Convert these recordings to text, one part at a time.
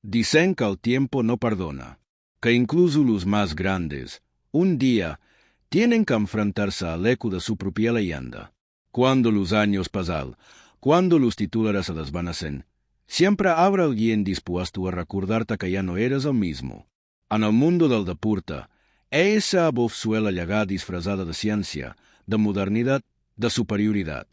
Dicen que el tiempo no perdona, que incluso los más grandes, un día, tienen que enfrentarse al eco de su propia leyenda. Cuando los años pasan, cuando los titulares se desvanecen, siempre habrá alguien dispuesto a recordarte que ya no eres el mismo. En el mundo del deporte, esa voz suele llegar disfrazada de ciencia, de modernidad, de superioridad.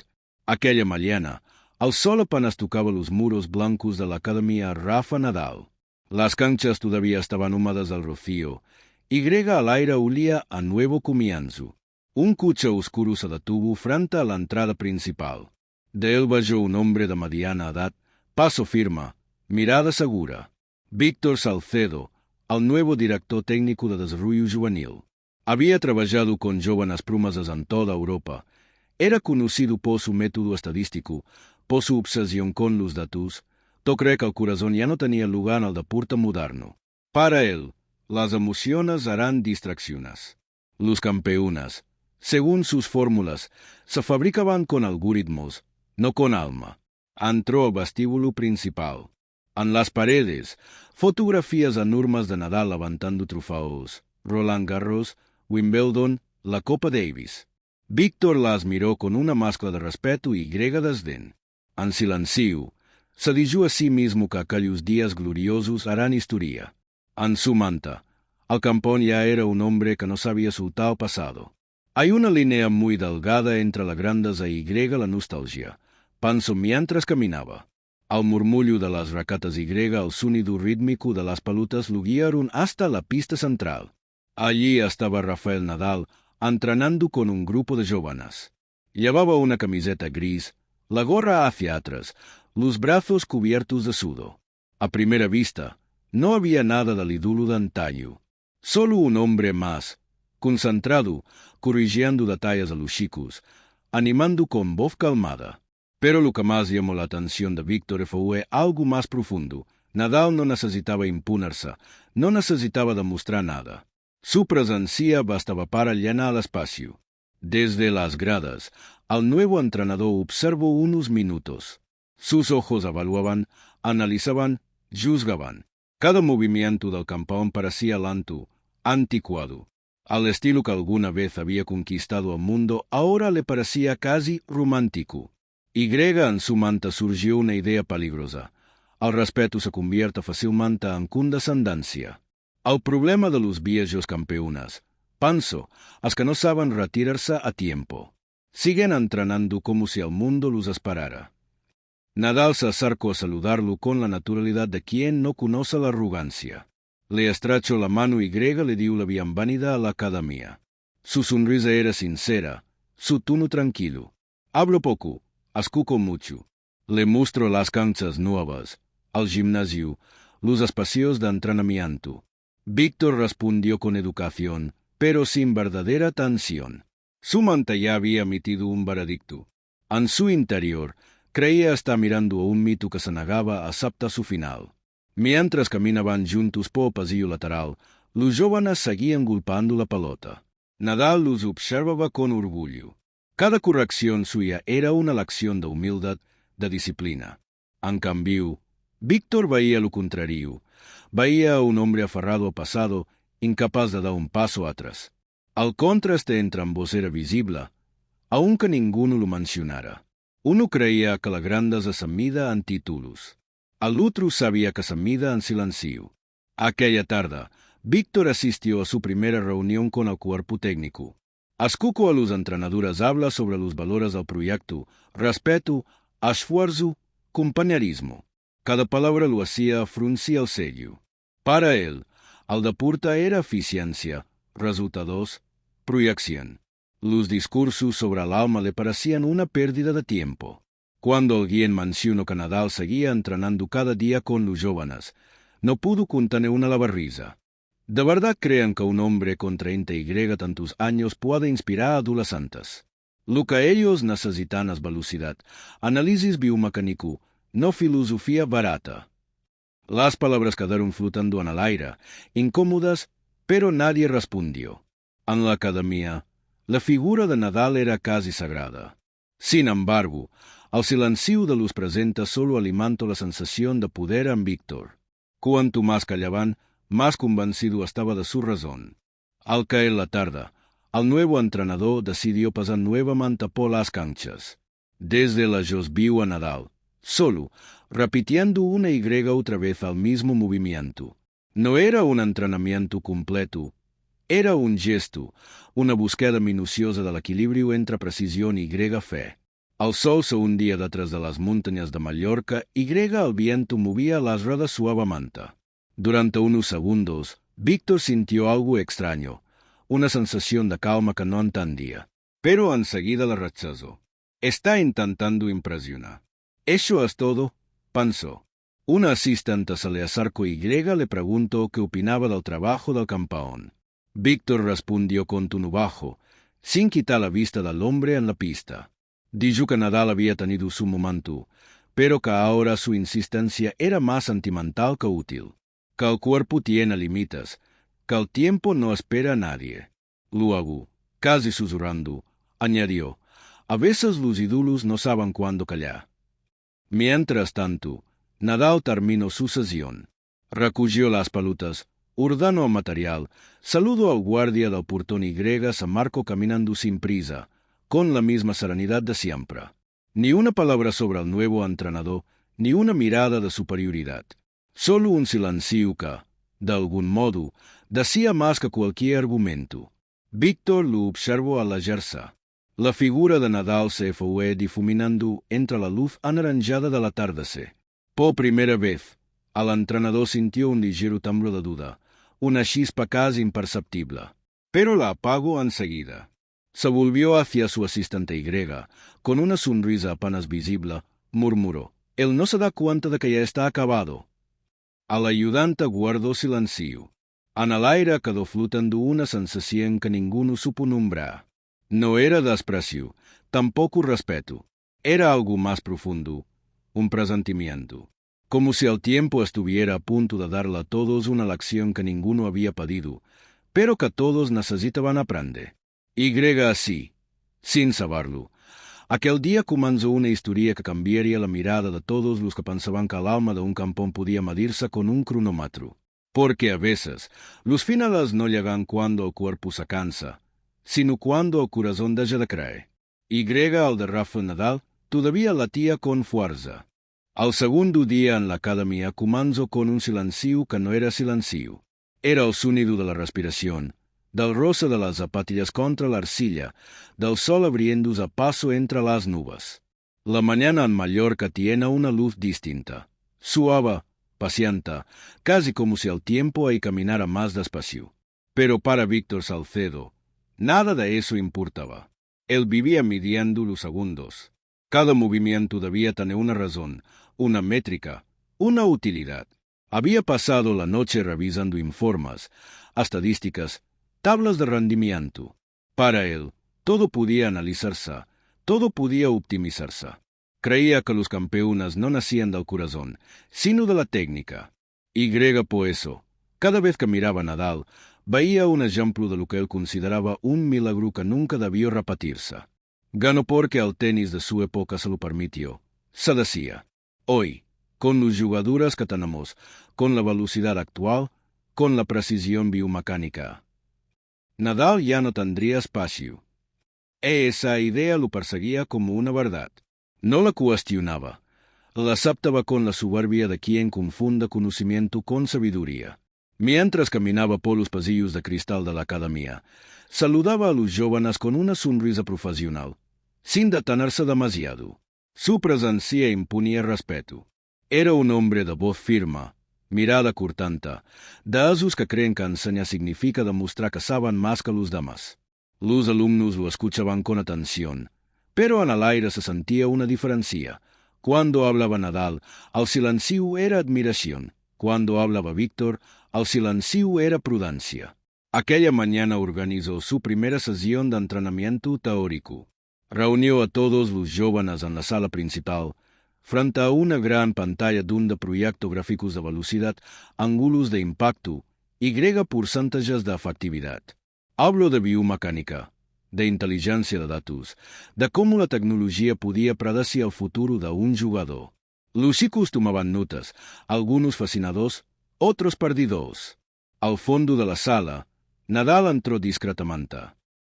Aquella mañana, el sol apenas tocaba los muros blancos de la Academia Rafa Nadal. Las canchas todavía estaban húmedas del rocío, y grega al aire olía a nuevo comienzo. Un coche oscuro se detuvo frente a la entrada principal. De él bajó un hombre de mediana edad, paso firme, mirada segura. Víctor Salcedo, el nuevo director técnico de desarrollo juvenil. Había trabajado con jóvenes promesas en toda Europa. Era conocido por su método estadístico, por su obsesión con los datos. Yo creo que el corazón ya no tenía lugar en el deporte moderno. Para él, las emociones eran distracciones. Los campeones, según sus fórmulas, se fabricaban con algoritmos, no con alma. Entró al vestíbulo principal. En las paredes, fotografías enormes de Nadal levantando trofeos, Roland Garros, Wimbledon, la Copa Davis. Víctor las miró con una mezcla de respeto y grega desdén. En silencio, se dijo a sí mismo que aquellos días gloriosos harán historia. En su mente, el campeón ya era un hombre que no sabía soltar el pasado. Hay una línea muy delgada entre la grandeza y la nostalgia, pensó mientras caminaba. Al murmullo de las raquetas y el sonido rítmico de las pelotas lo guiaron hasta la pista central. Allí estaba Rafael Nadal, entrenando con un grupo de jóvenes. Llevaba una camiseta gris, la gorra hacia atrás, los brazos cubiertos de sudor. A primera vista, no había nada del ídolo de antaño. Solo un hombre más, concentrado, corrigiendo detalles a los chicos, animando con voz calmada. Pero lo que más llamó la atención de Víctor fue algo más profundo. Nadal no necesitaba imponerse, no necesitaba demostrar nada. Su presencia bastaba para llenar el espacio. Desde las gradas, el nuevo entrenador observó unos minutos. Sus ojos evaluaban, analizaban, juzgaban. Cada movimiento del campeón parecía lento, anticuado. Al estilo que alguna vez había conquistado el mundo, ahora le parecía casi romántico. Y en su mente surgió una idea peligrosa. El respeto se convierte fácilmente en condescendencia. El problema de los viejos campeones, pienso, es que no saben retirarse a tiempo. Siguen entrenando como si el mundo los esperara. Nadal se acercó a saludarlo con la naturalidad de quien no conoce la arrogancia. Le estrechó la mano y le dio la bienvenida a la academia. Su sonrisa era sincera, su tono tranquilo. Hablo poco, escucho mucho. Le mostró las canchas nuevas, el gimnasio, los espacios de entrenamiento. Víctor respondió con educación, pero sin verdadera atención. Su mente ya había emitido un veredicto. En su interior, creía estar mirando a un mito que se negaba a aceptar su final. Mientras caminaban juntos por el pasillo lateral, los jóvenes seguían golpeando la pelota. Nadal los observaba con orgullo. Cada corrección suya era una lección de humildad, de disciplina. En cambio, Víctor veía lo contrario. Veía a un hombre aferrado al pasado, incapaz de dar un paso atrás. El contraste entre ambos era visible, aunque ninguno lo mencionara. Uno creía que la grandeza se mida en títulos. El otro sabía que se mida en silencio. Aquella tarde, Víctor asistió a su primera reunión con el cuerpo técnico. Escuchó a los entrenadores hablar sobre los valores del proyecto, respeto, esfuerzo, compañerismo. Cada palabra lo hacía fruncir el ceño. Para él, el deporte era eficiencia, resultados, proyección. Los discursos sobre el alma le parecían una pérdida de tiempo. Cuando alguien mencionó que Nadal seguía entrenando cada día con los jóvenes, no pudo contener una risa. ¿De verdad creen que un hombre con 30 y tantos años puede inspirar a adolescentes? Lo que ellos necesitan es velocidad, análisis biomecánico, no filosofía barata. Las palabras quedaron flotando en el aire, incómodas, pero nadie respondió. En la academia, la figura de Nadal era casi sagrada. Sin embargo, el silencio de los presentes solo alimentó la sensación de poder en Víctor. Cuanto más callaban, más convencido estaba de su razón. Al caer la tarde, el nuevo entrenador decidió pasar nuevamente por las canchas. Desde la vio a Nadal, solo, repitiendo una y otra vez el mismo movimiento. No era un entrenamiento completo, era un gesto, una búsqueda minuciosa del equilibrio entre precisión y fe. El sol se hundía detrás de las montañas de Mallorca y el viento movía las ruedas suavemente. Durante unos segundos, Víctor sintió algo extraño, una sensación de calma que no entendía. Pero enseguida la rechazó. Está intentando impresionar. Eso es todo, pensó. Una asistente se le acercó y le preguntó qué opinaba del trabajo del campeón. Víctor respondió con tono bajo, sin quitar la vista del hombre en la pista. Dijo que Nadal había tenido su momento, pero que ahora su insistencia era más sentimental que útil. Que el cuerpo tiene límites, que el tiempo no espera a nadie. Luego, casi susurrando, añadió, a veces los ídolos no saben cuándo callar. Mientras tanto, Nadal terminó su sesión. Recogió las pelotas, ordenó el material, saludó al guardia del portón y se marcó caminando sin prisa, con la misma serenidad de siempre. Ni una palabra sobre el nuevo entrenador, ni una mirada de superioridad. Solo un silencio que, de algún modo, decía más que cualquier argumento. Víctor lo observó alejarse. La figura de Nadal se fue difuminando entre la luz anaranjada del atardecer. Por primera vez, el entrenador sintió un ligero temblor de duda, una chispa casi imperceptible, pero la apagó enseguida. Se volvió hacia su asistente y con una sonrisa apenas visible, murmuró, «Él no se da cuenta de que ya está acabado». El ayudante guardó silencio. En el aire quedó flotando una sensación que ninguno supo nombrar. No era desprecio, tampoco respeto. Era algo más profundo, un presentimiento. Como si el tiempo estuviera a punto de darle a todos una lección que ninguno había pedido, pero que todos necesitaban aprender. Y así, sin saberlo, aquel día comenzó una historia que cambiaría la mirada de todos los que pensaban que el alma de un campeón podía medirse con un cronómetro. Porque a veces, los finales no llegan cuando el cuerpo se cansa, sino cuando el corazón deja de creer. Y el de Rafael Nadal todavía latía con fuerza. Al segundo día en la academia comenzó con un silencio que no era silencio. Era el sonido de la respiración, del roce de las zapatillas contra la arcilla, del sol abriéndose a paso entre las nubes. La mañana en Mallorca tiene una luz distinta, suave, paciente, casi como si el tiempo ahí caminara más despacio. Pero para Víctor Salcedo, nada de eso importaba. Él vivía midiendo los segundos. Cada movimiento debía tener una razón, una métrica, una utilidad. Había pasado la noche revisando informes, estadísticas, tablas de rendimiento. Para él, todo podía analizarse, todo podía optimizarse. Creía que los campeones no nacían del corazón, sino de la técnica. Y por eso, cada vez que miraba a Nadal, veía un ejemplo de lo que él consideraba un milagro que nunca debió repetirse. Ganó porque el tenis de su época se lo permitió. Se decía, hoy, con los jugadores que tenemos, con la velocidad actual, con la precisión biomecánica, Nadal ya no tendría espacio. Esa idea lo perseguía como una verdad. No la cuestionaba. La aceptaba con la soberbia de quien confunde conocimiento con sabiduría. Mientras caminaba por los pasillos de cristal de la academia, saludaba a los jóvenes con una sonrisa profesional, sin detenerse demasiado. Su presencia imponía respeto. Era un hombre de voz firme, mirada cortante, de esos que creen que enseñar significa demostrar que saben más que los demás. Los alumnos lo escuchaban con atención, pero en el aire se sentía una diferencia. Cuando hablaba Nadal, el silencio era admiración. Cuando hablaba Víctor, el silencio era prudencia. Aquella mañana organizó su primera sesión de entrenamiento teórico. Reunió a todos los jóvenes en la sala principal, frente a una gran pantalla donde proyectó gráficos de velocidad, ángulos de impacto y porcentajes de efectividad. Hablo de biomecánica, de inteligencia de datos, de cómo la tecnología podía predecir el futuro de un jugador. Los chicos tomaban notas, algunos fascinados, Otros perdidos. Al fondo de la sala, Nadal entró discretamente.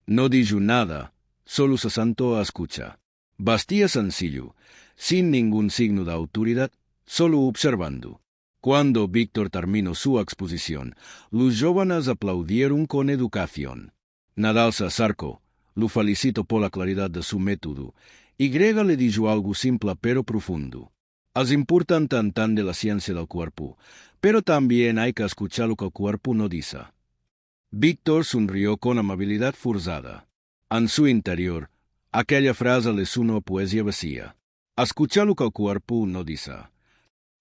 No dijo nada, solo se sentó a escuchar. Vestía sencillo, sin ningún signo de autoridad, solo observando. Cuando Víctor terminó su exposición, los jóvenes aplaudieron con educación. Nadal se acercó, lo felicitó por la claridad de su método, y Grega le dijo algo simple pero profundo. Es importante entender la ciencia del cuerpo, pero también hay que escuchar lo que el cuerpo no dice. Víctor sonrió con amabilidad forzada. En su interior, aquella frase le sonó poesía vacía. Escuchar lo que el cuerpo no dice.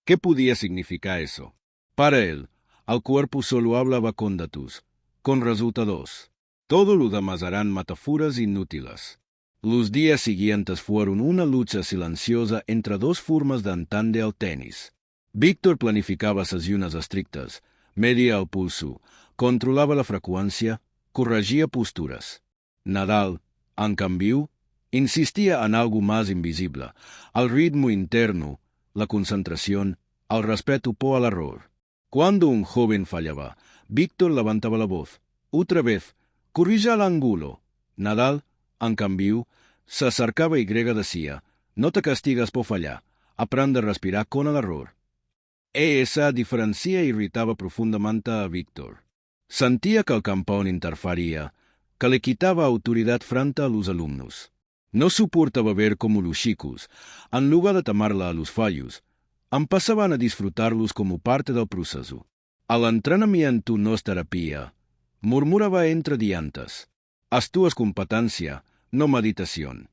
¿Qué podía significar eso? Para él, el cuerpo solo hablaba con datos, con resultados. Todo lo demás eran metáforas inútiles. Los días siguientes fueron una lucha silenciosa entre dos formas de entender el tenis. Víctor planificaba sesiones estrictas, medía el pulso, controlaba la frecuencia, corregía posturas. Nadal, en cambio, insistía en algo más invisible, el ritmo interno, la concentración, el respeto por el error. Cuando un joven fallaba, Víctor levantaba la voz. Otra vez, corrige el ángulo. Nadal, en cambio, se acercaba y decía, no te castigas por fallar, aprende a respirar con el error. Esa diferencia irritaba profundamente a Víctor. Sentía que el campeón interfería, que le quitaba autoridad frente a los alumnos. No soportaba ver cómo los chicos, en lugar de tomarla a los fallos, empezaban a disfrutarlos como parte del proceso. El entrenamiento no es terapia, murmuraba entre dientes. Esto es competencia, no meditación.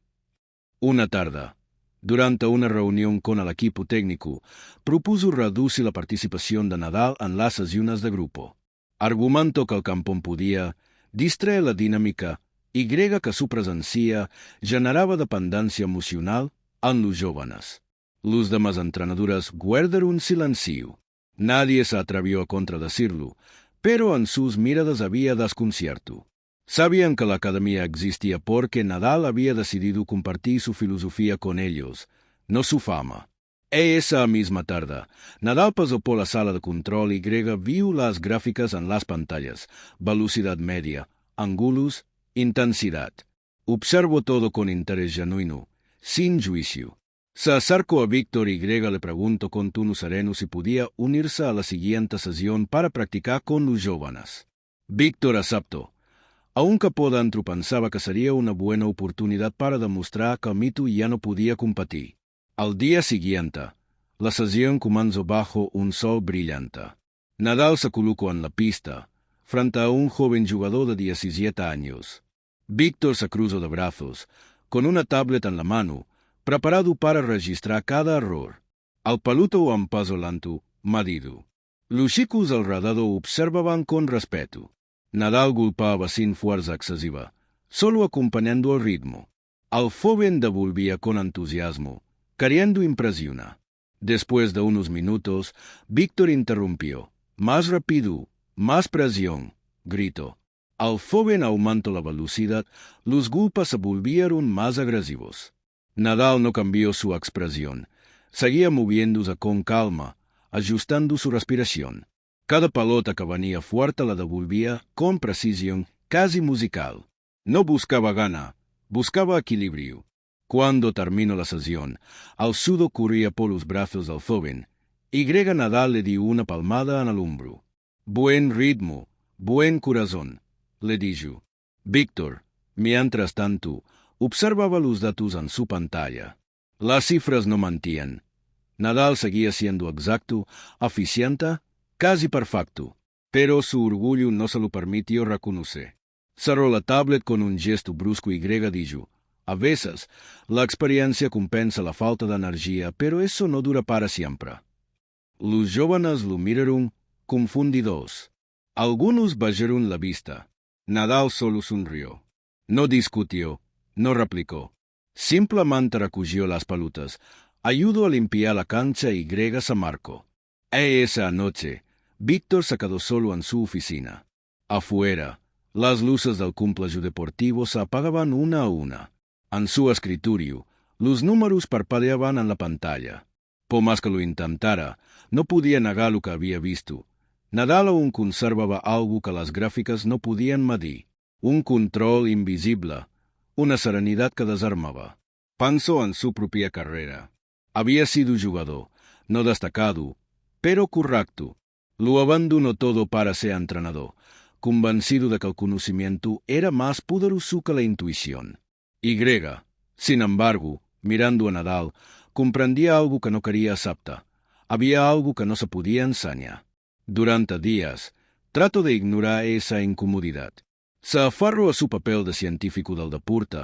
Una tarde, durante una reunión con el equipo técnico, propuso reducir la participación de Nadal en las sesiones de grupo. Argumentó que el campeón podía distraer la dinámica y que su presencia generaba dependencia emocional en los jóvenes. Los demás entrenadores guardaron silencio. Nadie se atrevió a contradecirlo, pero en sus miradas había desconcierto. Sabían que la academia existía porque Nadal había decidido compartir su filosofía con ellos, no su fama. Esa misma tarde, Nadal pasó por la sala de control y vio las gráficas en las pantallas, velocidad media, ángulos, intensidad. Observó todo con interés genuino, sin juicio. Se acercó a Víctor y le preguntó con tono sereno si podía unirse a la siguiente sesión para practicar con los jóvenes. Víctor aceptó, aunque por dentro pensaba que sería una buena oportunidad para demostrar que el mito ya no podía competir. Al día siguiente, la sesión comenzó bajo un sol brillante. Nadal se colocó en la pista, frente a un joven jugador de 17 años. Víctor se cruzó de brazos, con una tablet en la mano, preparado para registrar cada error. Al paluto un paso lento, medido. Los chicos alrededor observaban con respeto. Nadal golpeaba sin fuerza excesiva, solo acompañando el ritmo. Al joven devolvía con entusiasmo, queriendo impresionar. Después de unos minutos, Víctor interrumpió. Más rápido, más presión, gritó. Al joven aumentó la velocidad, los golpes se volvieron más agresivos. Nadal no cambió su expresión. Seguía moviéndose con calma, ajustando su respiración. Cada pelota que venía fuerte la devolvía con precisión casi musical. No buscaba gana, buscaba equilibrio. Cuando terminó la sesión, el sudor corría por los brazos del joven, y Nadal le dio una palmada en el hombro. Buen ritmo, buen corazón, le dijo. Víctor, mientras tanto, observaba los datos en su pantalla. Las cifras no mentían. Nadal seguía siendo exacto, eficiente, casi perfecto, pero su orgullo no se lo permitió reconocer. Cerró la tablet con un gesto brusco y dijo, a veces, la experiencia compensa la falta de energía, pero eso no dura para siempre. Los jóvenes lo miraron confundidos. Algunos bajaron la vista. Nadal solo sonrió. No discutió, no replicó. Simplemente recogió las pelotas, ayudó a limpiar la cancha y se marcó. Esa noche, Víctor se quedó solo en su oficina. Afuera, las luces del complejo deportivo se apagaban una a una. En su escritorio, los números parpadeaban en la pantalla. Por más que lo intentara, no podía negar lo que había visto. Nadal aún conservaba algo que las gráficas no podían medir, un control invisible, una serenidad que desarmaba. Pensó en su propia carrera. Había sido jugador, no destacado, pero correcto. Lo abandonó todo para ser entrenador, convencido de que el conocimiento era más poderoso que la intuición. Y, sin embargo, mirando a Nadal, comprendía algo que no quería aceptar. Había algo que no se podía enseñar. Durante días, trató de ignorar esa incomodidad. Se aferró a su papel de científico del deporte,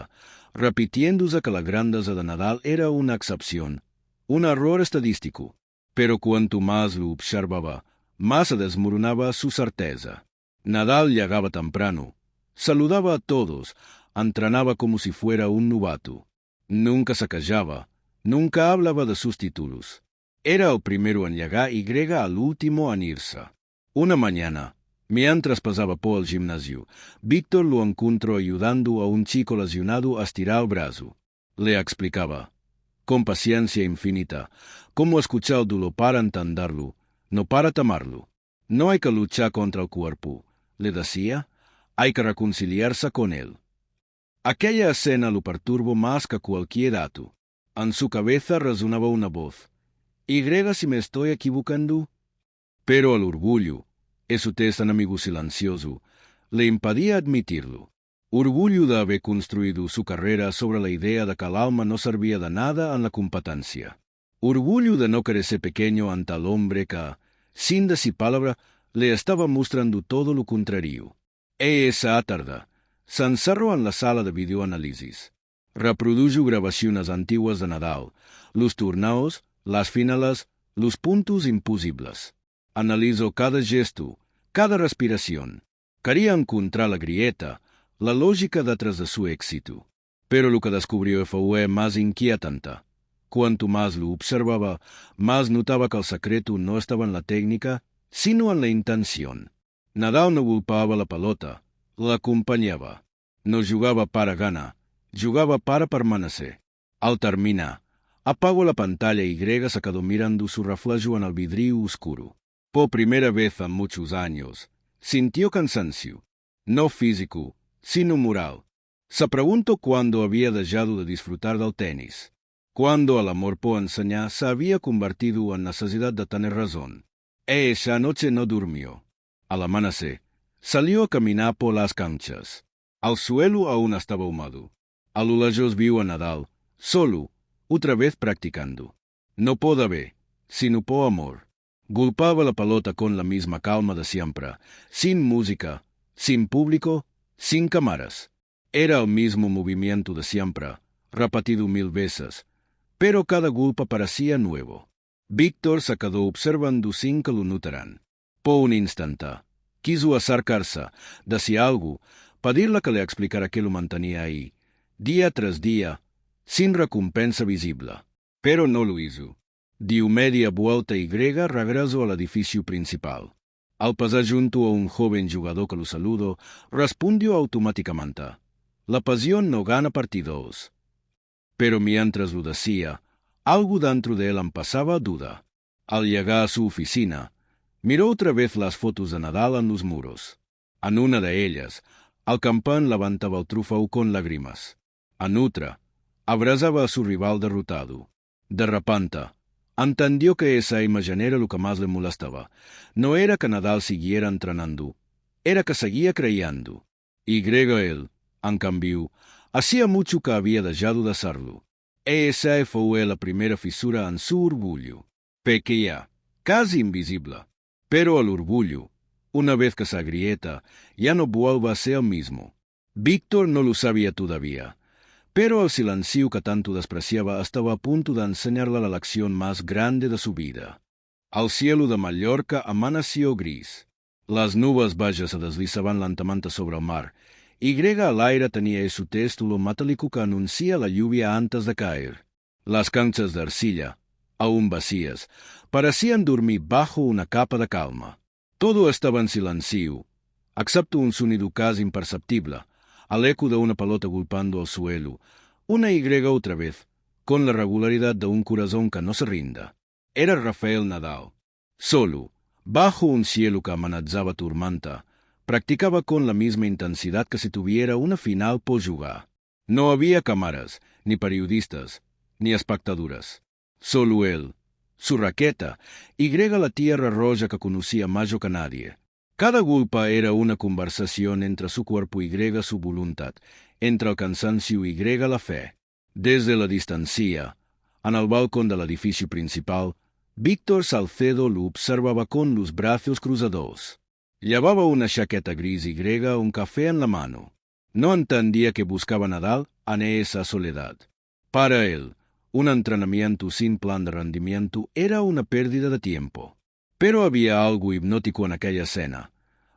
repitiéndose que la grandeza de Nadal era una excepción, un error estadístico. Pero cuanto más lo observaba, más se desmoronaba su certeza. Nadal llegaba temprano, saludaba a todos, entrenaba como si fuera un novato. Nunca se callaba, nunca hablaba de sus títulos. Era el primero en llegar y al último en irse. Una mañana, mientras pasaba por el gimnasio, Víctor lo encontró ayudando a un chico lesionado a estirar el brazo. Le explicaba, con paciencia infinita, cómo escuchar el dolor para entenderlo, no para temerlo. No hay que luchar contra el cuerpo, le decía, hay que reconciliarse con él. Aquella escena lo perturbó más que cualquier dato. En su cabeza resonaba una voz. ¿Y si me estoy equivocando? Pero el orgullo, ese test enemigo silencioso, le impedía admitirlo. Orgullo de haber construido su carrera sobre la idea de que el alma no servía de nada en la competencia. Orgullo de no querer ser pequeño ante el hombre que, sin decir palabra, le estaba mostrando todo lo contrario. Esa tarde, se encerró en la sala de videoanálisis. Reprodujo grabaciones antiguas de Nadal, los torneos, las finales, los puntos imposibles. Analizó cada gesto, cada respiración. Quería encontrar la grieta, la lógica detrás de su éxito. Pero lo que descubrió fue más inquietante. Cuanto más lo observaba, más notaba que el secreto no estaba en la técnica, sino en la intención. Nadal no golpeaba la pelota, la acompañaba. No jugaba para ganar, jugaba para permanecer. Al terminar, apagó la pantalla y se quedó mirando su reflejo en el vidrio oscuro. Por primera vez en muchos años, sintió cansancio, no físico, sino moral. Se preguntó cuándo había dejado de disfrutar del tenis, cuándo el amor por enseñar se había convertido en necesidad de tener razón. Esa noche no durmió. Al amanecer, salió a caminar por las canchas. El suelo aún estaba húmedo. A lo lejos vio a Nadal, solo, otra vez practicando. No por ver, sino por amor. Golpeaba la pelota con la misma calma de siempre, sin música, sin público, sin cámaras. Era el mismo movimiento de siempre, repetido 1000 veces, pero cada golpe parecía nuevo. Víctor se quedó observando sin que lo notaran. Por un instante, quiso acercarse, decir algo, pedirle que le explicara qué lo mantenía ahí, día tras día, sin recompensa visible. Pero no lo hizo. Dio media vuelta y regresó al edificio principal. Al pasar junto a un joven jugador que lo saludó, respondió automáticamente. La pasión no gana partidos. Pero mientras lo decía, algo dentro de él pasaba duda. Al llegar a su oficina, miró otra vez las fotos de Nadal en los muros. En una de ellas, el campeón levantaba el trofeo con lágrimas. En otra, abrazaba a su rival derrotado. De repente, entendió que esa imagen era lo que más le molestaba. No era que Nadal siguiera entrenando, era que seguía creyendo. Y él, en cambio, hacía mucho que había dejado de hacerlo. Esa fue la primera fisura en su orgullo. Pequeña, casi invisible. Pero el orgullo, una vez que se agrieta, ya no vuelve a ser el mismo. Víctor no lo sabía todavía, pero el silencio que tanto despreciaba estaba a punto de enseñarle la lección más grande de su vida. El cielo de Mallorca amaneció gris. Las nubes bajas se deslizaban lentamente sobre el mar, y al aire tenía ese texto metálico que anuncia la lluvia antes de caer. Las canchas de arcilla, aún vacías, parecían dormir bajo una capa de calma. Todo estaba en silencio, excepto un sonido casi imperceptible, al eco de una pelota golpeando el suelo, una Y otra vez, con la regularidad de un corazón que no se rinda. Era Rafael Nadal, solo, Bajo un cielo que amenazaba tormenta, practicaba con la misma intensidad que si tuviera una final por jugar. No había cámaras, ni periodistas, ni espectadoras. Solo él, su raqueta, y la tierra roja que conocía más que nadie. Cada golpe era una conversación entre su cuerpo y su voluntad, entre el cansancio y la fe. Desde la distancia, en el balcón del edificio principal, Víctor Salcedo lo observaba con los brazos cruzados. Llevaba una chaqueta gris y un café en la mano. No entendía que buscaba Nadal en esa soledad. Para él, un entrenamiento sin plan de rendimiento era una pérdida de tiempo. Pero había algo hipnótico en aquella escena.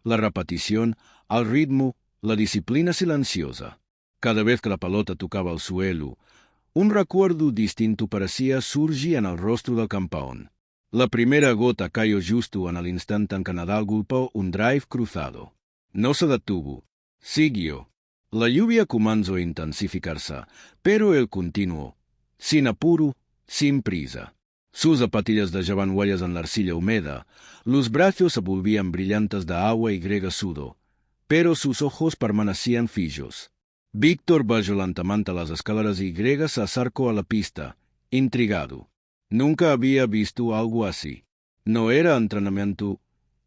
La repetición, el ritmo, la disciplina silenciosa. Cada vez que la pelota tocaba el suelo, un recuerdo distinto parecía surgir en el rostro del campeón. La primera gota cayó justo en el instante en que Nadal golpeó un drive cruzado. No se detuvo. Siguió. La lluvia comenzó a intensificarse, pero él continuó, sin apuro, sin prisa. Sus zapatillas dejaban huellas en la arcilla húmeda, los brazos se volvían brillantes de agua y sudo, pero sus ojos permanecían fijos. Víctor bajó lentamente las escaleras y se acercó a la pista, intrigado. Nunca había visto algo así. No era entrenamiento,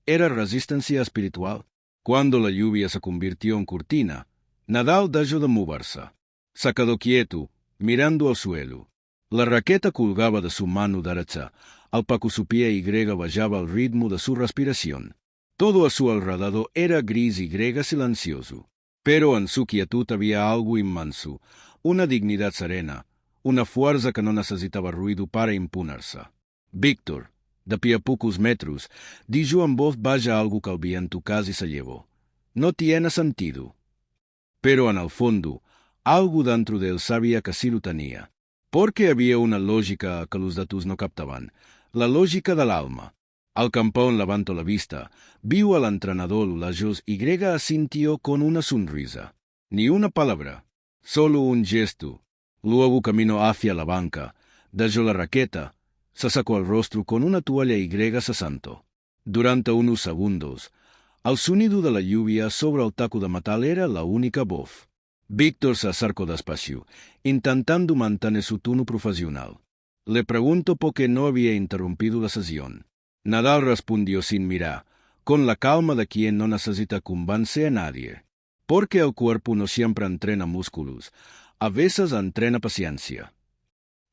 era resistencia espiritual. Cuando la lluvia se convirtió en cortina, Nadal dejó de moverse. Se quedó quieto, mirando al suelo. La raqueta colgaba de su mano derecha, al paco su pie y bajaba al ritmo de su respiración. Todo a su alrededor era gris y silencioso. Pero en su quietud había algo inmenso, una dignidad serena, una fuerza que no necesitaba ruido para imponerse. Víctor, de pie a pocos metros, dijo en voz baja algo que el viento casi se llevó. No tiene sentido. Pero en el fondo, algo dentro de él sabía que sí lo tenía. Porque había una lógica que los datos no captaban, la lógica del alma. Al campeón levantó la vista, vio al entrenador lejos y asintió con una sonrisa. Ni una palabra, solo un gesto. Luego caminó hacia la banca, dejó la raqueta, se sacó el rostro con una toalla y se sentó. Durante unos segundos, el sonido de la lluvia sobre el taco de metal era la única voz. Víctor se acercó despacio, intentando mantener su tono profesional. Le preguntó por qué no había interrumpido la sesión. Nadal respondió sin mirar, con la calma de quien no necesita convencer a nadie. Porque el cuerpo no siempre entrena músculos, a veces entrena paciencia.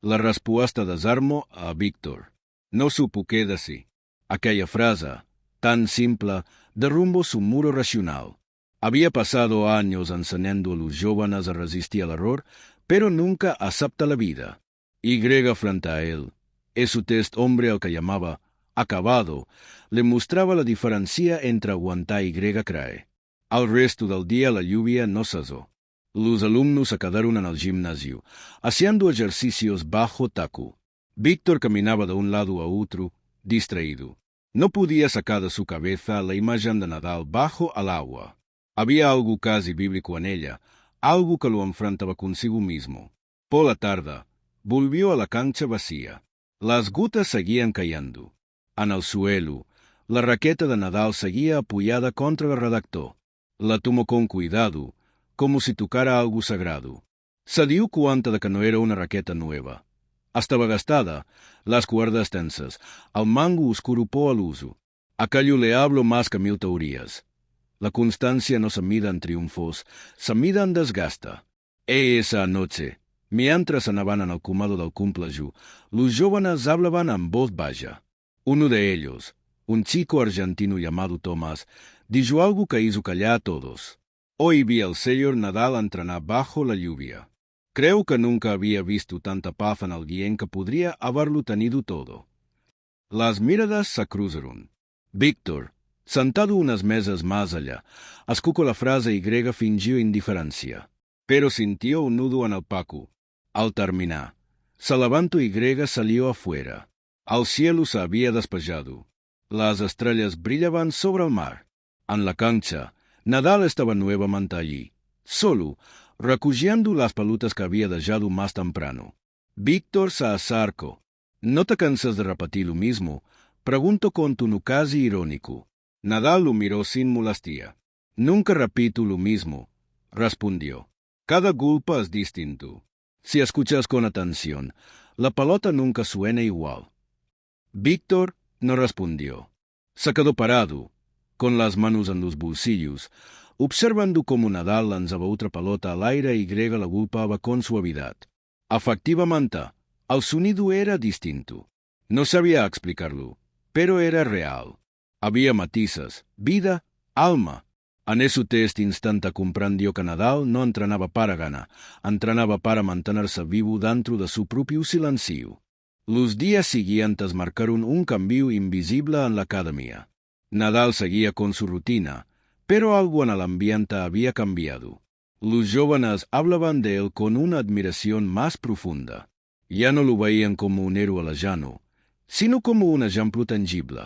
La respuesta desarmó a Víctor. No supo qué decir. Aquella frase, tan simple, derrumbó su muro racional. Había pasado años enseñando a los jóvenes a resistir al error, pero nunca acepta la vida. Y frente a él, ese test hombre al que llamaba acabado, le mostraba la diferencia entre aguantar y cree. Al resto del día la lluvia no cesó. Los alumnos se quedaron en el gimnasio, haciendo ejercicios bajo taco. Víctor caminaba de un lado a otro, distraído. No podía sacar de su cabeza la imagen de Nadal bajo el agua. Había algo casi bíblico en ella, algo que lo enfrentaba consigo mismo. Por la tarde, volvió a la cancha vacía. Las gotas seguían cayendo. En el suelo, la raqueta de Nadal seguía apoyada contra el redactor. La tomó con cuidado, como si tocara algo sagrado. Se dio cuenta de que no era una raqueta nueva. Estaba gastada, las cuerdas tensas, el mango oscuro por el uso. Aquello le hablo más que 1000 teorías. La constancia no se mide en triunfos, se mide en desgasta. Esa noche, mientras andaban en el comado del cumpleaños, los jóvenes hablaban en voz baja. Uno de ellos, un chico argentino llamado Tomás, dijo algo que hizo callar a todos. Hoy vi al señor Nadal entrenar bajo la lluvia. Creo que nunca había visto tanta paz en alguien que podría haberlo tenido todo. Las miradas se cruzaron. Víctor, sentado unas mesas más allá, escuchó la frase y fingió indiferencia. Pero sintió un nudo en el paco. Al terminar, se levantó y salió afuera. El cielo se había despejado. Las estrellas brillaban sobre el mar. En la cancha, Nadal estaba nuevamente allí, solo, recogiendo las pelotas que había dejado más temprano. Víctor se acercó. No te cansas de repetir lo mismo, Preguntó con tono casi irónico. Nadal lo miró sin molestia. Nunca repito lo mismo, respondió. Cada golpe es distinto. Si escuchas con atención, la pelota nunca suena igual. Víctor no respondió. Se quedó parado, con las manos en los bolsillos, observando cómo Nadal lanzaba otra pelota al aire y Grega la golpeaba con suavidad. Efectivamente, el sonido era distinto. No sabía explicarlo, pero era real. Había matices, vida, alma. En ese instante comprendió que Nadal no entrenaba para ganar, entrenaba para mantenerse vivo dentro de su propio silencio. Los días siguientes marcaron un cambio invisible en la academia. Nadal seguía con su rutina, pero algo en el ambiente había cambiado. Los jóvenes hablaban de él con una admiración más profunda. Ya no lo veían como un héroe lejano, sino como un ejemplo tangible.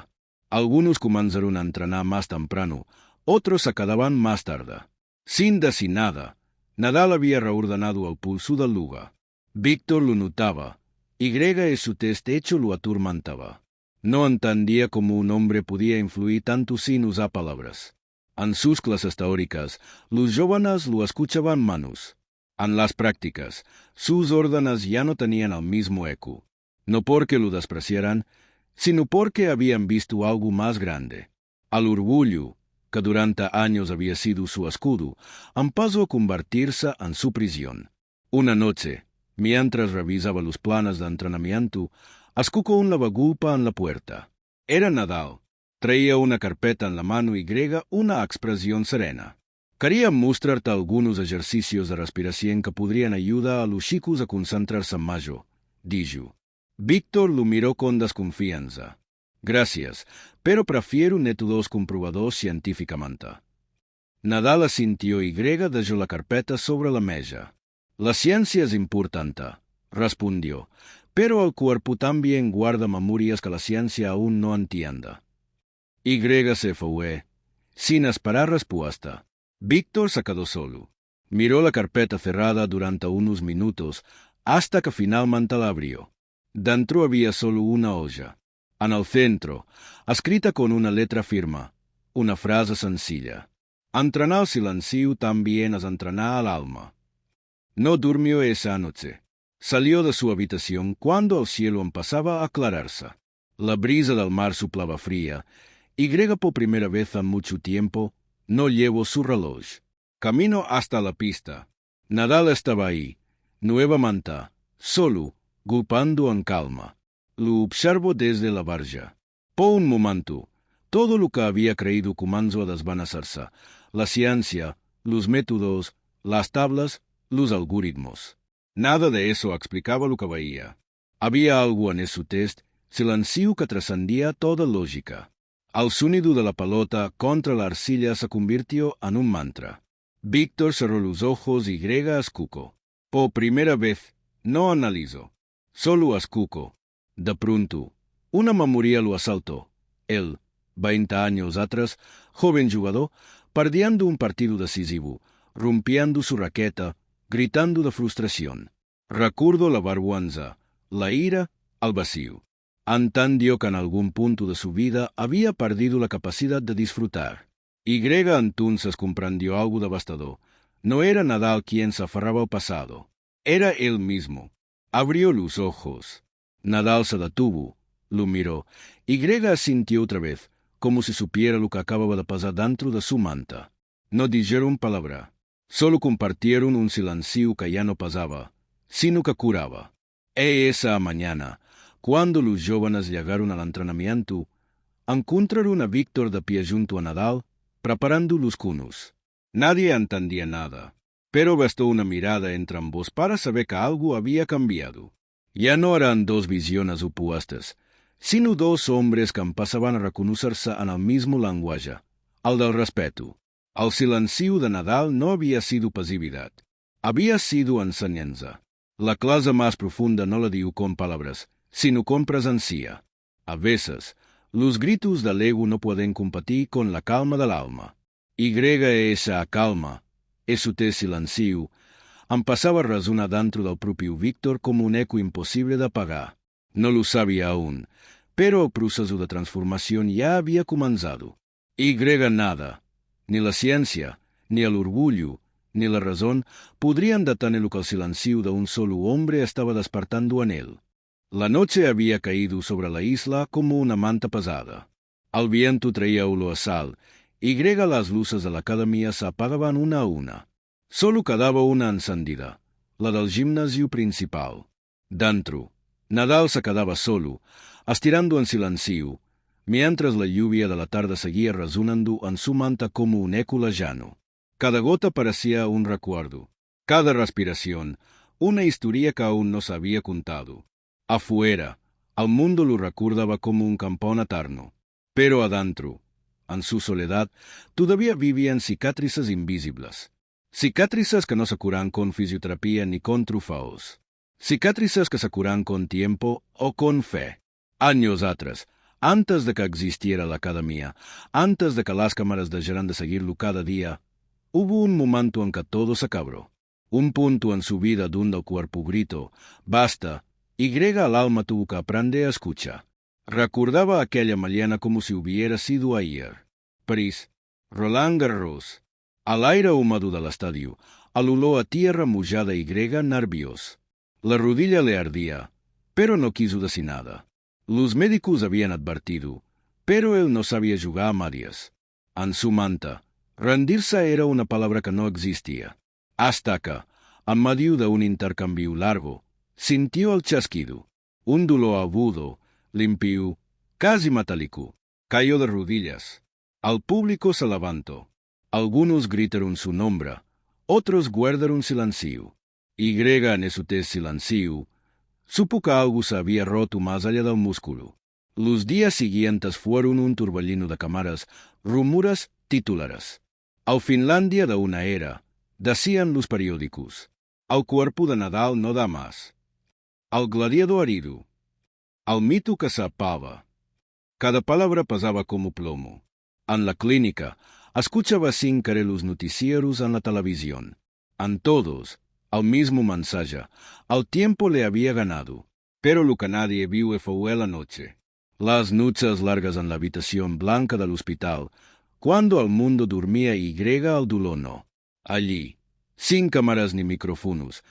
Algunos comenzaron a entrenar más temprano, otros se quedaban más tarde. Sin decir nada, Nadal había reordenado el pulso del lugar. Víctor lo notaba, y Grega y su test hecho lo atormentaba. No entendía cómo un hombre podía influir tanto sin usar palabras. En sus clases teóricas, los jóvenes lo escuchaban menos. En las prácticas, sus órdenes ya no tenían el mismo eco. No porque lo despreciaran, sino porque habían visto algo más grande. El orgullo, que durante años había sido su escudo, empezó a convertirse en su prisión. Una noche, mientras revisaba los planes de entrenamiento, escuchó un lavagulpa en la puerta. Era Nadal. Traía una carpeta en la mano y Grega una expresión serena. Quería mostrarte algunos ejercicios de respiración que podrían ayudar a los chicos a concentrarse más, dijo. Víctor lo miró con desconfianza. Gracias, pero prefiero métodos comprobados científicamente. Nadal asintió y Grega dejó la carpeta sobre la mesa. La ciencia es importante, respondió, pero el cuerpo también guarda memorias que la ciencia aún no entiende. Y Grega se fue, sin esperar respuesta. Víctor se quedó solo. Miró la carpeta cerrada durante unos minutos, hasta que finalmente la abrió. Dentro había solo una hoja. En el centro, escrita con una letra firme, una frase sencilla. Entrenar el silencio también es entrenar al alma. No durmió esa noche. Salió de su habitación cuando el cielo empezaba a aclararse. La brisa del mar soplaba fría, y Grega por primera vez en mucho tiempo no llevó su reloj. Camino hasta la pista. Nadal estaba ahí, nuevamente, solo, golpeando en calma. Lo observó desde la barca. Por un momento, todo lo que había creído comenzó a desvanecerse. La ciencia, los métodos, las tablas, los algoritmos. Nada de eso explicaba lo que veía. Había algo en ese test, silencio que trascendía toda lógica. El sonido de la pelota contra la arcilla se convirtió en un mantra. Víctor cerró los ojos y Grega escuchó. Por primera vez, no analizó, solo escuchó. De pronto, una memoria lo asaltó. Él, 20 años atrás, joven jugador, perdiendo un partido decisivo, rompiendo su raqueta, gritando de frustración. Recuerdo la vergüenza, la ira, el vacío. Entendió que en algún punto de su vida había perdido la capacidad de disfrutar. Y Grega entonces comprendió algo devastador. No era Nadal quien se aferraba al pasado. Era él mismo. Abrió los ojos. Nadal se detuvo, lo miró, y Grega sintió otra vez, como si supiera lo que acababa de pasar dentro de su manta. No dijeron palabra. Solo compartieron un silencio que ya no pasaba, sino que curaba. Esa mañana, cuando los jóvenes llegaron al entrenamiento, encontraron a Víctor de pie junto a Nadal, preparando los cunos. Nadie entendía nada, pero bastó una mirada entre ambos para saber que algo había cambiado. Ya no eran dos visiones opuestas, sino dos hombres que empezaban a reconocerse en el mismo lenguaje, el del respeto. El silencio de Nadal no había sido pasividad, había sido enseñanza. La clase más profunda no la dio con palabras, sino con presencia. A veces, los gritos del ego no pueden competir con la calma del alma. Y Grega esa calma, ese silencio, empezaba a resonar dentro del propio Víctor como un eco imposible de apagar. No lo sabía aún, pero el proceso de transformación ya había comenzado. Y nada, ni la ciencia, ni el orgullo, ni la razón podrían detener lo que el silencio de un solo hombre estaba despertando en él. La noche había caído sobre la isla como una manta pesada. El viento traía olor a sal, y las luces de la academia se apagaban una a una. Solo quedaba una encendida, la del gimnasio principal. Dentro, Nadal se quedaba solo, estirando en silencio, mientras la lluvia de la tarde seguía resonando en su manta como un eco lejano. Cada gota parecía un recuerdo, cada respiración, una historia que aún no se había contado. Afuera, el mundo lo recordaba como un campón eterno, pero adentro, en su soledad, todavía vivían cicatrices invisibles. Cicatrices que no se curan con fisioterapia ni con truffaos. Cicatrices que se curan con tiempo o con fe. Años atrás, antes de que existiera la academia, antes de que las cámaras dejaran de seguirlo cada día, hubo un momento en que todo se quebró. Un punto en su vida donde el cuerpo gritó, basta, y el alma tuvo que aprender a escuchar. Recordaba aquella mañana como si hubiera sido ayer. París, Roland Garros, al aire húmedo del estadio, al olor a tierra mojada y nervios. La rodilla le ardía, pero no quiso decir nada. Los médicos habían advertido, pero él no sabía jugar a medias. En su manta, rendirse era una palabra que no existía. Hasta que, en medio de un intercambio largo, sintió el chasquido. Un dolor agudo, limpio, casi metálico. Cayó de rodillas. Al público se levantó. Algunos gritaron su nombre, otros guardaron silencio. Y en ese silencio, supo que algo se había roto más allá del músculo. Los días siguientes fueron un turbellino de cámaras, rumores, titulares. Al Finlandia de una era, decían los periódicos. Al cuerpo de Nadal no da más. Al gladiador herido. Al mito que se apava. Cada palabra pesaba como plomo. En la clínica, escuchaba sin querer los noticieros en la televisión. En todos, el mismo mensaje. El tiempo le había ganado. Pero lo que nadie vio fue la noche. Las noches largas en la habitación blanca del hospital, cuando el mundo dormía y el dolor no. Allí, sin cámaras ni micrófonos,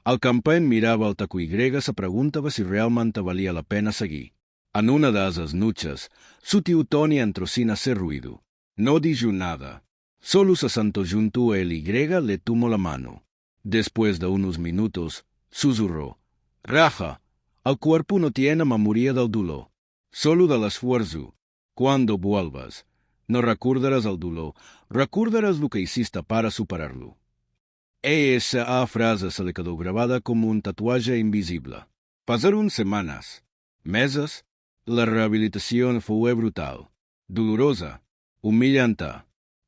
el campaign miraba al taco y se preguntaba si realmente valía la pena seguir. En una de esas noches, su tío Tony entró sin hacer ruido. No dijo nada. Solo se sentó junto a él y le tomó la mano. Después de unos minutos, susurró. Raja, el cuerpo no tiene memoria del dolor, solo del esfuerzo. Cuando vuelvas, no recordarás el dolor, recordarás lo que hiciste para superarlo. Esa frase se le quedó grabada como un tatuaje invisible. Pasaron semanas, meses, la rehabilitación fue brutal, dolorosa, humillante.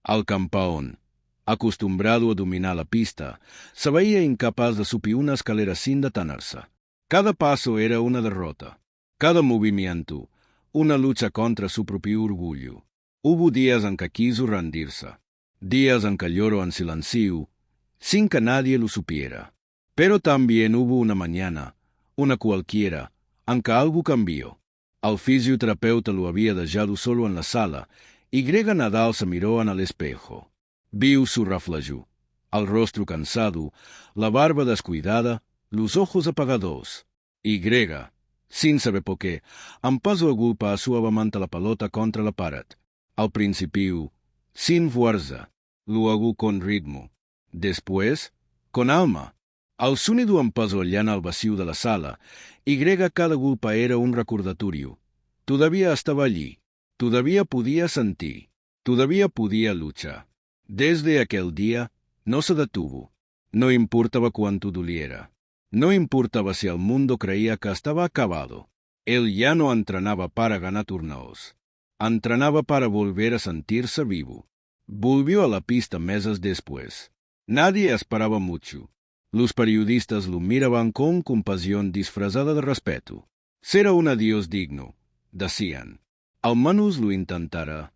Al campeón, acostumbrado a dominar la pista, se veía incapaz de subir una escalera sin detenerse. Cada paso era una derrota, cada movimiento, una lucha contra su propio orgullo. Hubo días en que quiso rendirse, días en que lloró en silencio, sin que nadie lo supiera. Pero también hubo una mañana, una cualquiera, en que algo cambió. El fisioterapeuta lo había dejado solo en la sala, y Nadal se miró en el espejo. Vio su reflejo, el rostro cansado, la barba descuidada, los ojos apagados. Y sin saber por qué, empezó a golpear suavemente la pelota contra la pared. Al principio, sin fuerza, luego con ritmo. Después, con alma. El sonido empezó a llenar el vacío de la sala, y cada golpe era un recordatorio. Todavía estaba allí, todavía podía sentir, todavía podía luchar. Desde aquel día, no se detuvo. No importaba cuánto doliera. No importaba si el mundo creía que estaba acabado. Él ya no entrenaba para ganar torneos. Entrenaba para volver a sentirse vivo. Volvió a la pista meses después. Nadie esperaba mucho. Los periodistas lo miraban con compasión disfrazada de respeto. Será un adiós digno, decían. Al menos lo intentara.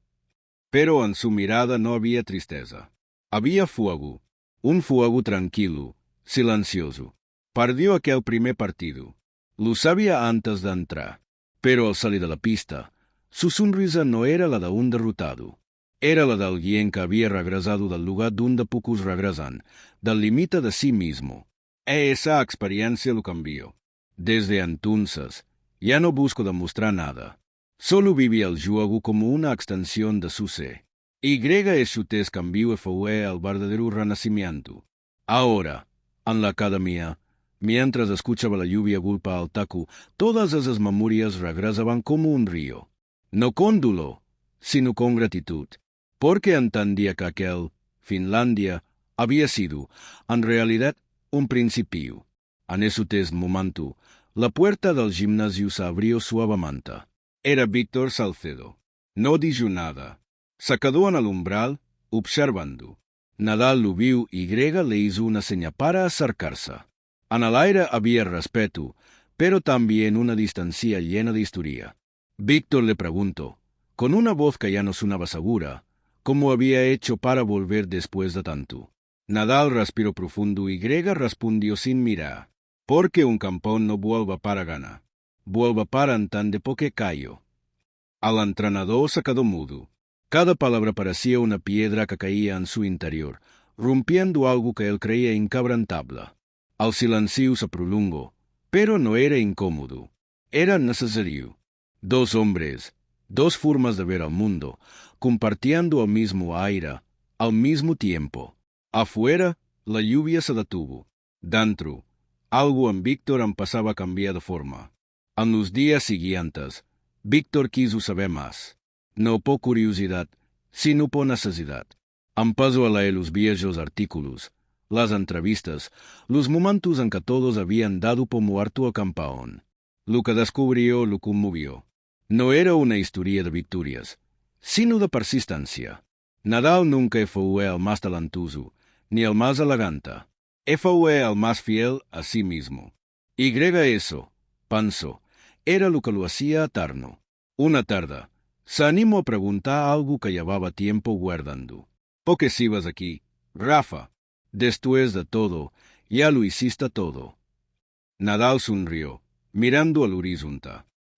Pero en su mirada no había tristeza. Había fuego, un fuego tranquilo, silencioso. Perdió aquel primer partido. Lo sabía antes de entrar. Pero al salir de la pista, su sonrisa no era la de un derrotado. Era la de alguien que había regresado del lugar donde pocos regresan, del límite de sí mismo. Esa experiencia lo cambió. Desde entonces, ya no busco demostrar nada. Solo viví el juego como una extensión de su ser. Y ese test cambió y fue el verdadero renacimiento. Ahora, en la academia, mientras escuchaba la lluvia golpear al taco, todas esas memorias regresaban como un río. No con dolor, sino con gratitud, porque entendía que aquel, Finlandia, había sido, en realidad, un principio. En ese momento, la puerta del gimnasio se abrió suavemente. Era Víctor Salcedo. No dijo nada. Se quedó en el umbral, observando. Nadal lo vio y le hizo una señal para acercarse. En el aire había respeto, pero también una distancia llena de historia. Víctor le preguntó, con una voz que ya no sonaba segura, cómo había hecho para volver después de tanto. Nadal respiró profundo y respondió sin mirar, porque un campeón no vuelve para ganar, vuelve para entender porque cayó. Al entrenador se quedó mudo. Cada palabra parecía una piedra que caía en su interior, rompiendo algo que él creía inquebrantable. El silencio se prolongó, pero no era incómodo, era necesario. Dos hombres, dos formas de ver el mundo, compartiendo el mismo aire, al mismo tiempo. Afuera, la lluvia se detuvo. Dentro, algo en Víctor empezaba a cambiar de forma. En los días siguientes, Víctor quiso saber más. No por curiosidad, sino por necesidad. Empezó a leer los viejos artículos, las entrevistas, los momentos en que todos habían dado por muerto al campeón. Lo que descubrió lo conmovió. No era una historia de victorias, sino de persistencia. Nadal nunca fue el más talentoso, ni el más elegante. Fue el más fiel a sí mismo. Y eso, pensó, era lo que lo hacía eterno. Una tarde, se animó a preguntar algo que llevaba tiempo guardando. ¿Por qué sigues aquí, Rafa? Después de todo, ya lo hiciste todo. Nadal sonrió, mirando al horizonte.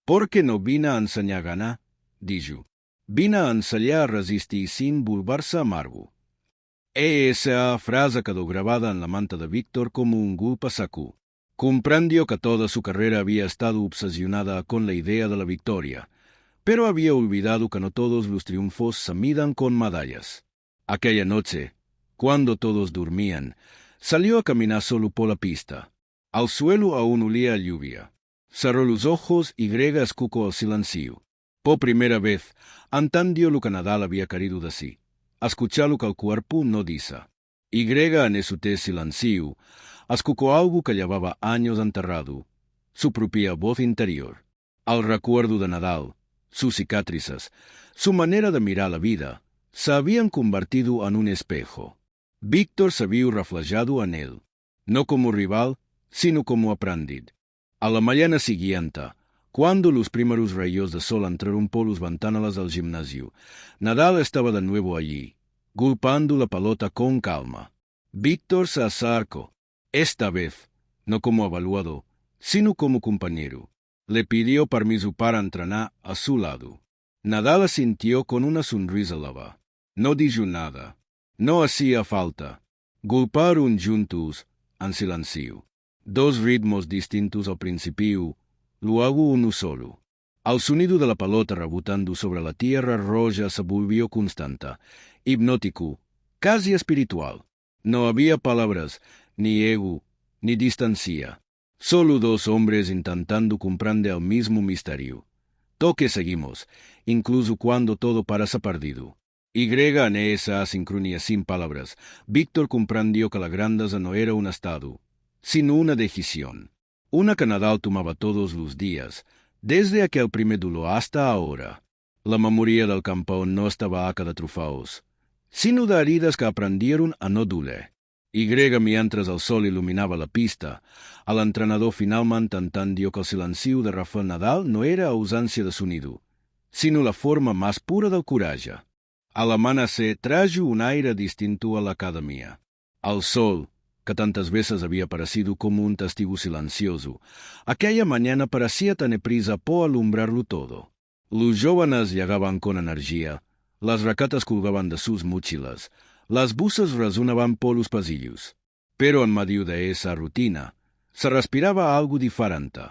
Porque no vine a enseñar a ganar, dijo. Vine a enseñar a resistir sin volverse amargo. Esa frase quedó grabada en la mente de Víctor como un golpe seco. Comprendió que toda su carrera había estado obsesionada con la idea de la victoria, pero había olvidado que no todos los triunfos se midan con medallas. Aquella noche, cuando todos dormían, salió a caminar solo por la pista. Al suelo aún olía a lluvia. Cerró los ojos y escuchó el silencio. Por primera vez, entendió lo que Nadal había querido decir. Escuchar lo que el cuerpo no dice. Y en ese silencio, escuchó algo que llevaba años enterrado, su propia voz interior. Al recuerdo de Nadal, sus cicatrices, su manera de mirar la vida, se habían convertido en un espejo. Víctor se vio reflejado en él, no como rival, sino como aprendiz. A la mañana siguiente, cuando los primeros rayos de sol entraron por las ventanas del gimnasio, Nadal estaba de nuevo allí, golpeando la pelota con calma. Víctor se acercó, esta vez, no como evaluado, sino como compañero. Le pidió permiso para entrenar a su lado. Nadal asintió con una sonrisa lava. No dijo nada. No hacía falta. Golpearon juntos, en silencio. Dos ritmos distintos al principio, luego uno solo. Al sonido de la pelota rebotando sobre la tierra roja se volvió constante, hipnótico, casi espiritual. No había palabras, ni ego, ni distancia. Solo dos hombres intentando comprender el mismo misterio. Toque seguimos, incluso cuando todo parece perdido. Y en esa sincronía sin palabras, Víctor comprendió que la grandeza no era un estado, sino una decisión. Una que Nadal tomaba todos los días, desde aquel primer duelo hasta ahora. La memoria del campeón no estaba acá de trofeos, sino de heridas que aprendieron a no doler. Y mientras el sol iluminaba la pista, el entrenador finalmente entendió que el silencio de Rafael Nadal no era ausencia de sonido, sino la forma más pura del coraje. Al amanecer trajo un aire distinto a la academia. El sol, que tantas veces había parecido como un testigo silencioso, aquella mañana parecía tener prisa por alumbrarlo todo. Los jóvenes llegaban con energía, las raquetas colgaban de sus mochilas, las buses resonaban por los pasillos. Pero en medio de esa rutina, se respiraba algo diferente,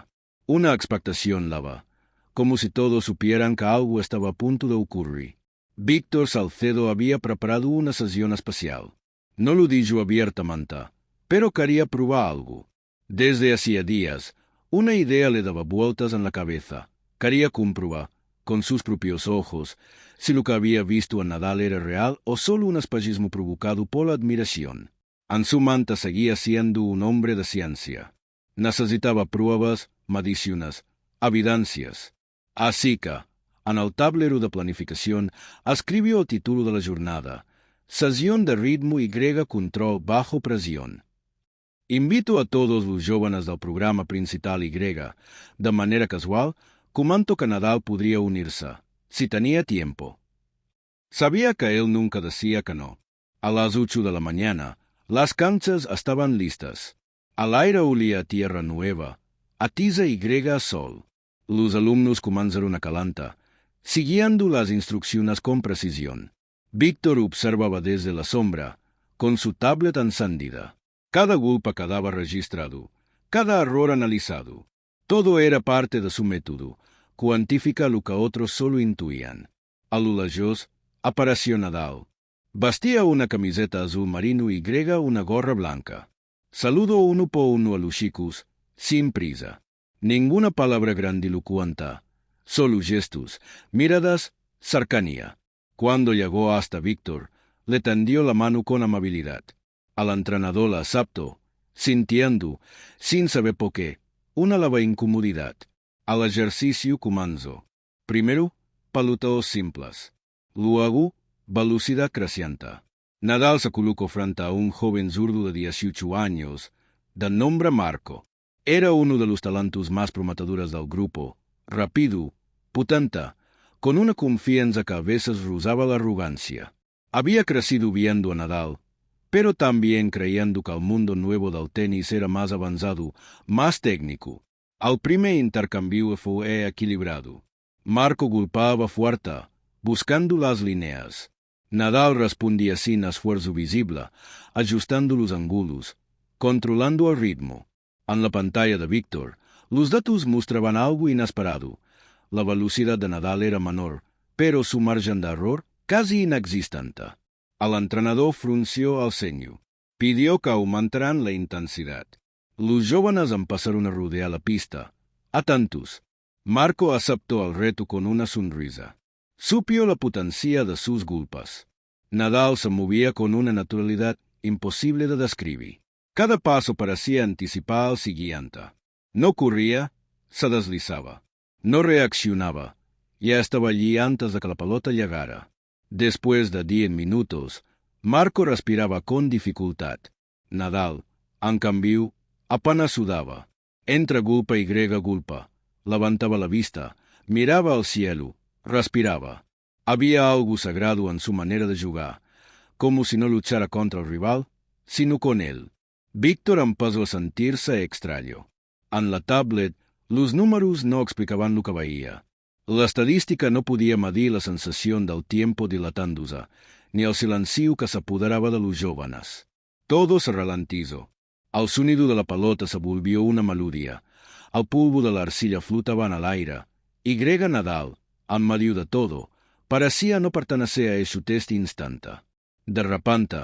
una expectación lava, como si todos supieran que algo estaba a punto de ocurrir. Víctor Salcedo había preparado una sesión especial. No lo dijo abiertamente, pero quería probar algo. Desde hacía días, una idea le daba vueltas en la cabeza. Quería comprobar, con sus propios ojos, si lo que había visto en Nadal era real o solo un espejismo provocado por la admiración. En su mente seguía siendo un hombre de ciencia. Necesitaba pruebas, mediciones, evidencias. Así que, en el tablero de planificación, escribió el título de la jornada: Sesión de ritmo y control bajo presión. Invito a todos los jóvenes del programa principal Y, de manera casual, comento que Nadal podría unirse, si tenía tiempo. Sabía que él nunca decía que no. A las 8 de la mañana, las canchas estaban listas. Al aire olía a tierra nueva, a tiza Y a sol. Los alumnos comenzaron a calentar, siguiendo las instrucciones con precisión. Víctor observaba desde la sombra, con su tablet encendida. Cada golpe quedaba registrado, cada error analizado. Todo era parte de su método, cuantifica lo que otros solo intuían. A lo lejos, apareció Nadal. Vestía una camiseta azul marino y una gorra blanca. Saludó uno por uno a los chicos, sin prisa. Ninguna palabra grandilocuente, solo gestos, miradas, cercanía. Cuando llegó hasta Víctor, le tendió la mano con amabilidad. Al entrenador la aceptó, sintiendo, sin saber por qué, una leve incomodidad. Al ejercicio comenzó. Primero, peloteos simples. Luego, velocidad creciente. Nadal se colocó frente a un joven zurdo de 18 años, de nombre Marco. Era uno de los talentos más prometedores del grupo, rápido, potente, con una confianza que a veces rozaba la arrogancia. Había crecido viendo a Nadal, pero también creyendo que el mundo nuevo del tenis era más avanzado, más técnico. El primer intercambio fue equilibrado. Marco golpeaba fuerte, buscando las líneas. Nadal respondía sin esfuerzo visible, ajustando los ángulos, controlando el ritmo. En la pantalla de Víctor, los datos mostraban algo inesperado. La velocidad de Nadal era menor, pero su margen de error casi inexistente. El entrenador frunció el ceño. Pidió que aumentaran la intensidad. Los jóvenes empezaron a rodear la pista. Atentos. Marco aceptó el reto con una sonrisa. Supo la potencia de sus golpes. Nadal se movía con una naturalidad imposible de describir. Cada paso parecía anticipar al siguiente. No corría, se deslizaba. No reaccionaba. Ya estaba allí antes de que la pelota llegara. Después de 10 minutos, Marco respiraba con dificultad. Nadal, en cambio, apenas sudaba. Entre golpe y golpe, levantaba la vista, miraba al cielo, respiraba. Había algo sagrado en su manera de jugar, como si no luchara contra el rival, sino con él. Víctor empezó a sentirse extraño. En la tablet, los números no explicaban lo que veía. La estadística no podía medir la sensación del tiempo dilatándose, ni el silencio que se apoderaba de los jóvenes. Todo se ralentizó. El sonido de la pelota se volvió una melodía. El polvo de la arcilla flotaba en el aire. Y Nadal, en medio de todo, parecía no pertenecer a ese este instante. De repente,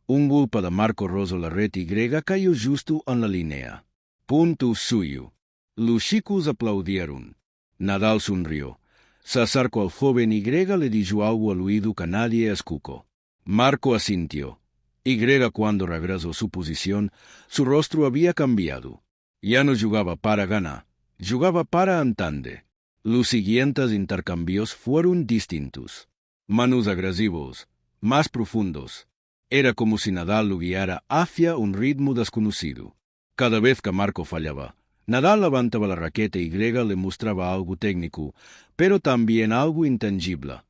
un golpe de Marco rozó la red y cayó justo en la línea. Punto suyo. Los chicos aplaudieron. Nadal sonrió. Se acercó al joven y le dijo algo al oído que nadie escuchó. Marco asintió. Y cuando regresó a su posición, su rostro había cambiado. Ya no jugaba para ganar, jugaba para entender. Los siguientes intercambios fueron distintos. Manos agresivos, más profundos. Era como si Nadal lo guiara hacia un ritmo desconocido. Cada vez que Marco fallaba, Nadal levantaba la raqueta y le mostraba algo técnico, pero también algo intangible.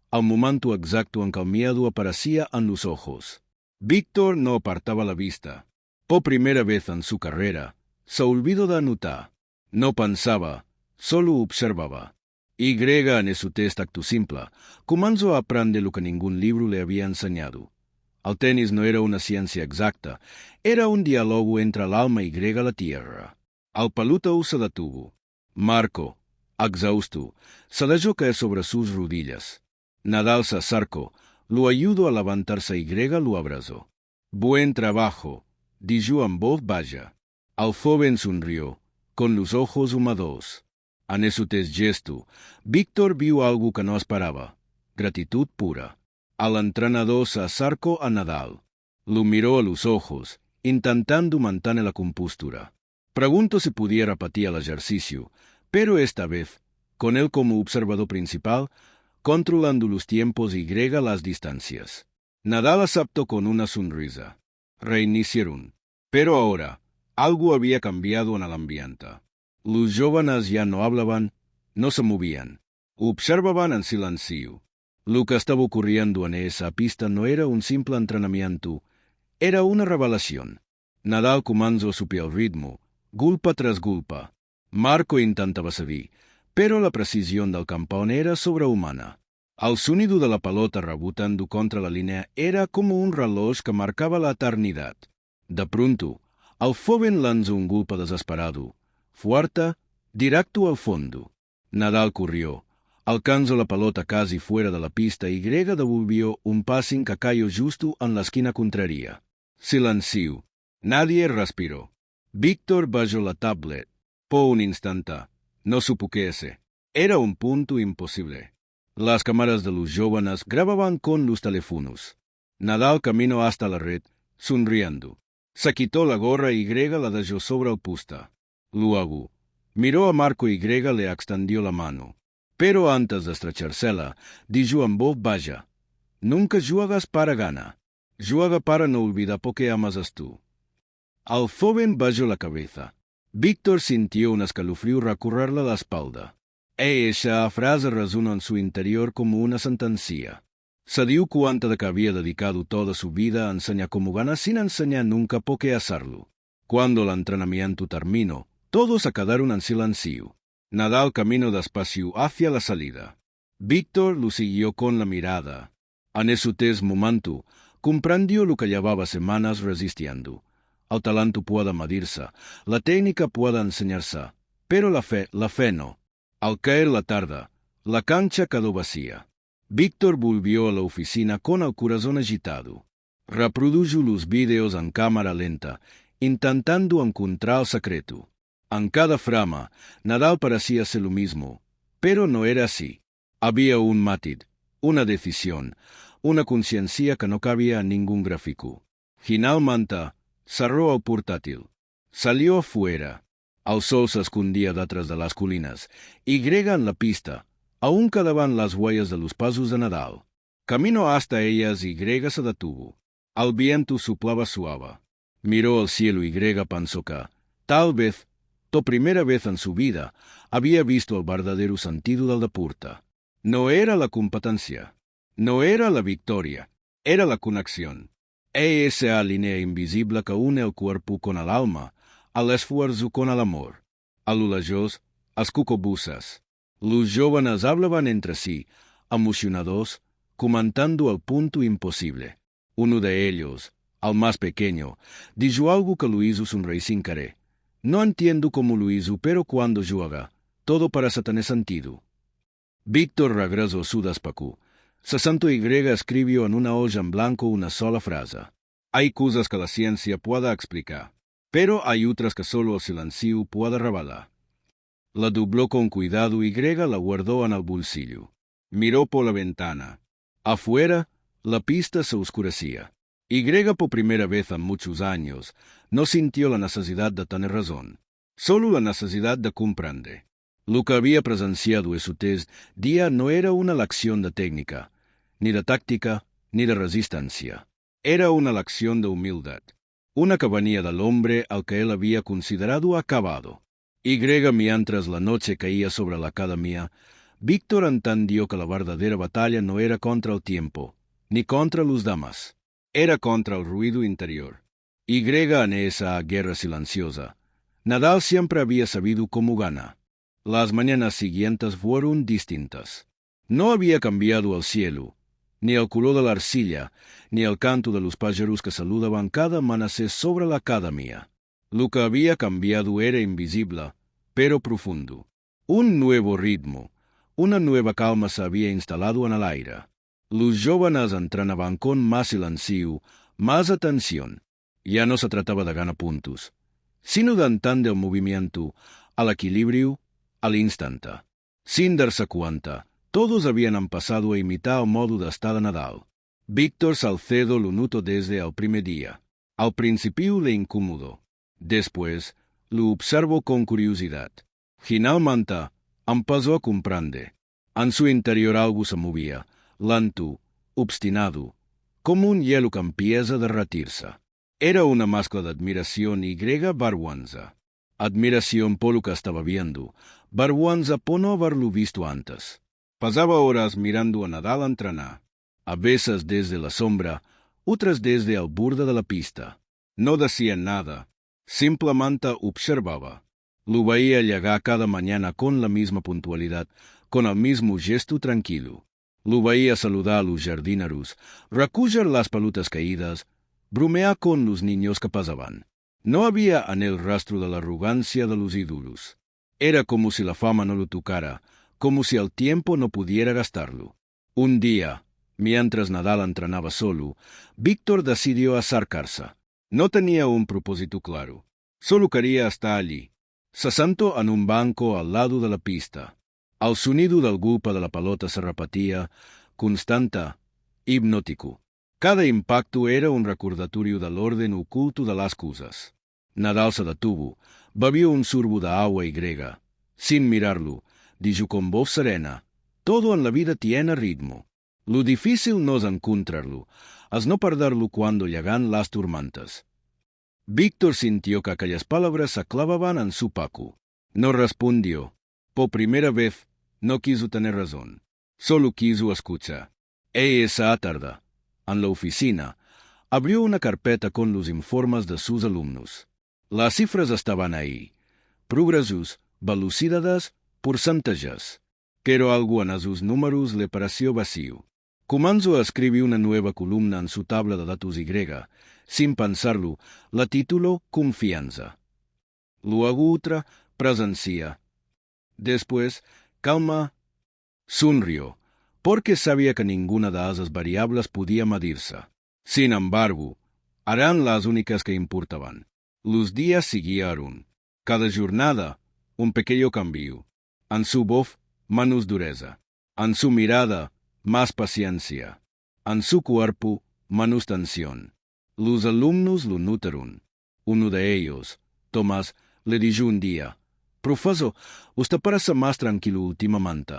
Al momento exacto en que el miedo aparecía en los ojos. Víctor no apartaba la vista. Por primera vez en su carrera, se olvidó de anotar. No pensaba, solo observaba. Y en su test acto simple, comenzó a aprender lo que ningún libro le había enseñado. El tenis no era una ciencia exacta, era un diálogo entre el alma y la tierra. El pelotero se detuvo. Marco, exhausto, se dejó caer sobre sus rodillas. Nadal se acercó, lo ayudó a levantarse y lo abrazó. Buen trabajo, dijo en voz baja. El joven sonrió, con los ojos húmedos. En ese gesto, Víctor vio algo que no esperaba, gratitud pura. El entrenador se acercó a Nadal. Lo miró a los ojos, intentando mantener la compostura. Preguntó si pudiera repetir el ejercicio, pero esta vez, con él como observador principal, controlando los tiempos y las distancias. Nadal aceptó con una sonrisa. Reiniciaron. Pero ahora, algo había cambiado en el ambiente. Los jóvenes ya no hablaban, no se movían. Observaban en silencio. Lo que estaba ocurriendo en esa pista no era un simple entrenamiento, era una revelación. Nadal comenzó a subir el ritmo, golpe tras golpe. Marco intentaba seguir, pero la precisión del campeón era sobrehumana. El sonido de la pelota rebotando contra la línea era como un reloj que marcaba la eternidad. De pronto, el joven lanzó un golpe desesperado, fuerte, directo al fondo. Nadal corrió, alcanzó la pelota casi fuera de la pista y devolvió un passing que cayó justo en la esquina contraria. Silencio. Nadie respiró. Víctor bajó la tablet. Por un instante, no supo qué hacer. Era un punto imposible. Las cámaras de los jóvenes grababan con los teléfonos. Nadal caminó hasta la red, sonriendo. Se quitó la gorra y la dejó sobre el poste. Luego, miró a Marco y le extendió la mano. Pero antes de estrechársela, dijo en voz baja: «Nunca juegas para ganar. Juega para no olvidar porque amas tú». El joven bajó la cabeza. Víctor sintió un escalofrío recorrerle la espalda. Esa frase resonó en su interior como una sentencia. Se dio cuenta de que había dedicado toda su vida a enseñar como ganar sin enseñar nunca por qué hacerlo. Cuando el entrenamiento terminó, todos se quedaron en silencio. Nadal caminó despacio hacia la salida. Víctor lo siguió con la mirada. En ese momento, comprendió lo que llevaba semanas resistiendo. El talento puede medirse, la técnica puede enseñarse, pero la fe no. Al caer la tarde, la cancha quedó vacía. Víctor volvió a la oficina con el corazón agitado. Reprodujo los vídeos en cámara lenta, intentando encontrar el secreto. En cada frame, Nadal parecía ser lo mismo, pero no era así. Había un matiz, una decisión, una conciencia que no cabía en ningún gráfico. Finalmente, cerró el portátil. Salió afuera. El sol se escondía detrás de las colinas, y en la pista, aún quedaban las huellas de los pasos de Nadal. Caminó hasta ellas y se detuvo. El viento soplaba suave. Miró al cielo y pensó que, tal vez, por primera vez en su vida, había visto el verdadero sentido del deporte. No era la competencia, no era la victoria, era la conexión. Esa línea invisible que une el cuerpo con el alma, al esfuerzo con el amor. A lo lejos, las cucubusas. Los jóvenes hablaban entre sí, emocionados, comentando el punto imposible. Uno de ellos, el más pequeño, dijo algo que lo hizo sonreír sin querer. No entiendo cómo lo hizo, pero cuando juega, todo parece tener sentido. Víctor regresó a su despacho. Se sentó y escribió en una hoja en blanco una sola frase. Hay cosas que la ciencia puede explicar, pero hay otras que solo el silencio puede revelar. La dobló con cuidado y la guardó en el bolsillo. Miró por la ventana. Afuera, la pista se oscurecía. Y por primera vez en muchos años, no sintió la necesidad de tener razón, solo la necesidad de comprender. Lo que había presenciado ese día no era una lección de técnica, ni de táctica, ni de resistencia. Era una lección de humildad, una que venía del hombre al que él había considerado acabado. Y mientras la noche caía sobre la academia, Víctor entendió que la verdadera batalla no era contra el tiempo, ni contra los demás. Era contra el ruido interior. Y en esa guerra silenciosa, Nadal siempre había sabido cómo gana. Las mañanas siguientes fueron distintas. No había cambiado el cielo, ni el color de la arcilla, ni el canto de los pájaros que saludaban cada amanecer sobre la academia. Lo que había cambiado era invisible, pero profundo. Un nuevo ritmo, una nueva calma se había instalado en el aire. Los jóvenes entrenaban con más silencio, más atención. Ya no se trataba de ganar puntos, sino de entender el movimiento, al equilibrio, al instante. Sin darse cuenta, todos habían pasado a imitar el modo de estar de Nadal. Víctor Salcedo lo notó desde el primer día. Al principio le incomodó. Después, lo observó con curiosidad. Finalmente, empezó a comprender. En su interior algo se movía, lento, obstinado, como un hielo que empieza a derretirse. Era una mezcla de admiración y vergüenza. Admiración por lo que estaba viendo, vergüenza por no haberlo visto antes. Pasaba horas mirando a Nadal entrenar, a veces desde la sombra, otras desde el borde de la pista. No decía nada, simplemente observaba. Lo veía llegar cada mañana con la misma puntualidad, con el mismo gesto tranquilo. Lo veía saludar a los jardineros, recoger las pelotas caídas, bromear con los niños que pasaban. No había en el rastro de la arrogancia de los ídolos. Era como si la fama no lo tocara, como si el tiempo no pudiera gastarlo. Un día, mientras Nadal entrenaba solo, Víctor decidió acercarse. No tenía un propósito claro. Solo quería estar allí. Se sentó en un banco al lado de la pista. El sonido del golpe de la pelota se repetía, constante, hipnótico. Cada impacto era un recordatorio del orden oculto de las cosas. Nadal se detuvo, bebió un sorbo de agua y sin mirarlo, dijo con voz serena: todo en la vida tiene ritmo. Lo difícil no es encontrarlo, es no perderlo cuando llegan las tormentas. Víctor sintió que aquellas palabras se clavaban en su pecho. No respondió. Por primera vez, no quiso tener razón. Solo quiso escuchar. Esa tarde, en la oficina, abrió una carpeta con los informes de sus alumnos. Las cifras estaban ahí. Progresos, velocidades, porcentajes. Pero algo en esos números le pareció vacío. Comenzó a escribir una nueva columna en su tabla de datos y, sin pensarlo, la tituló Confianza. Luego otra, Presencia. Después, Calma. Sonrió, porque sabía que ninguna de esas variables podía medirse. Sin embargo, eran las únicas que importaban. Los días siguieron. Cada jornada, un pequeño cambio. En su voz, menos dureza. En su mirada, más paciencia. En su cuerpo, menos tensión. Los alumnos lo notaron. Uno de ellos, Tomás, le dijo un día: «Profesor, usted parece más tranquilo últimamente».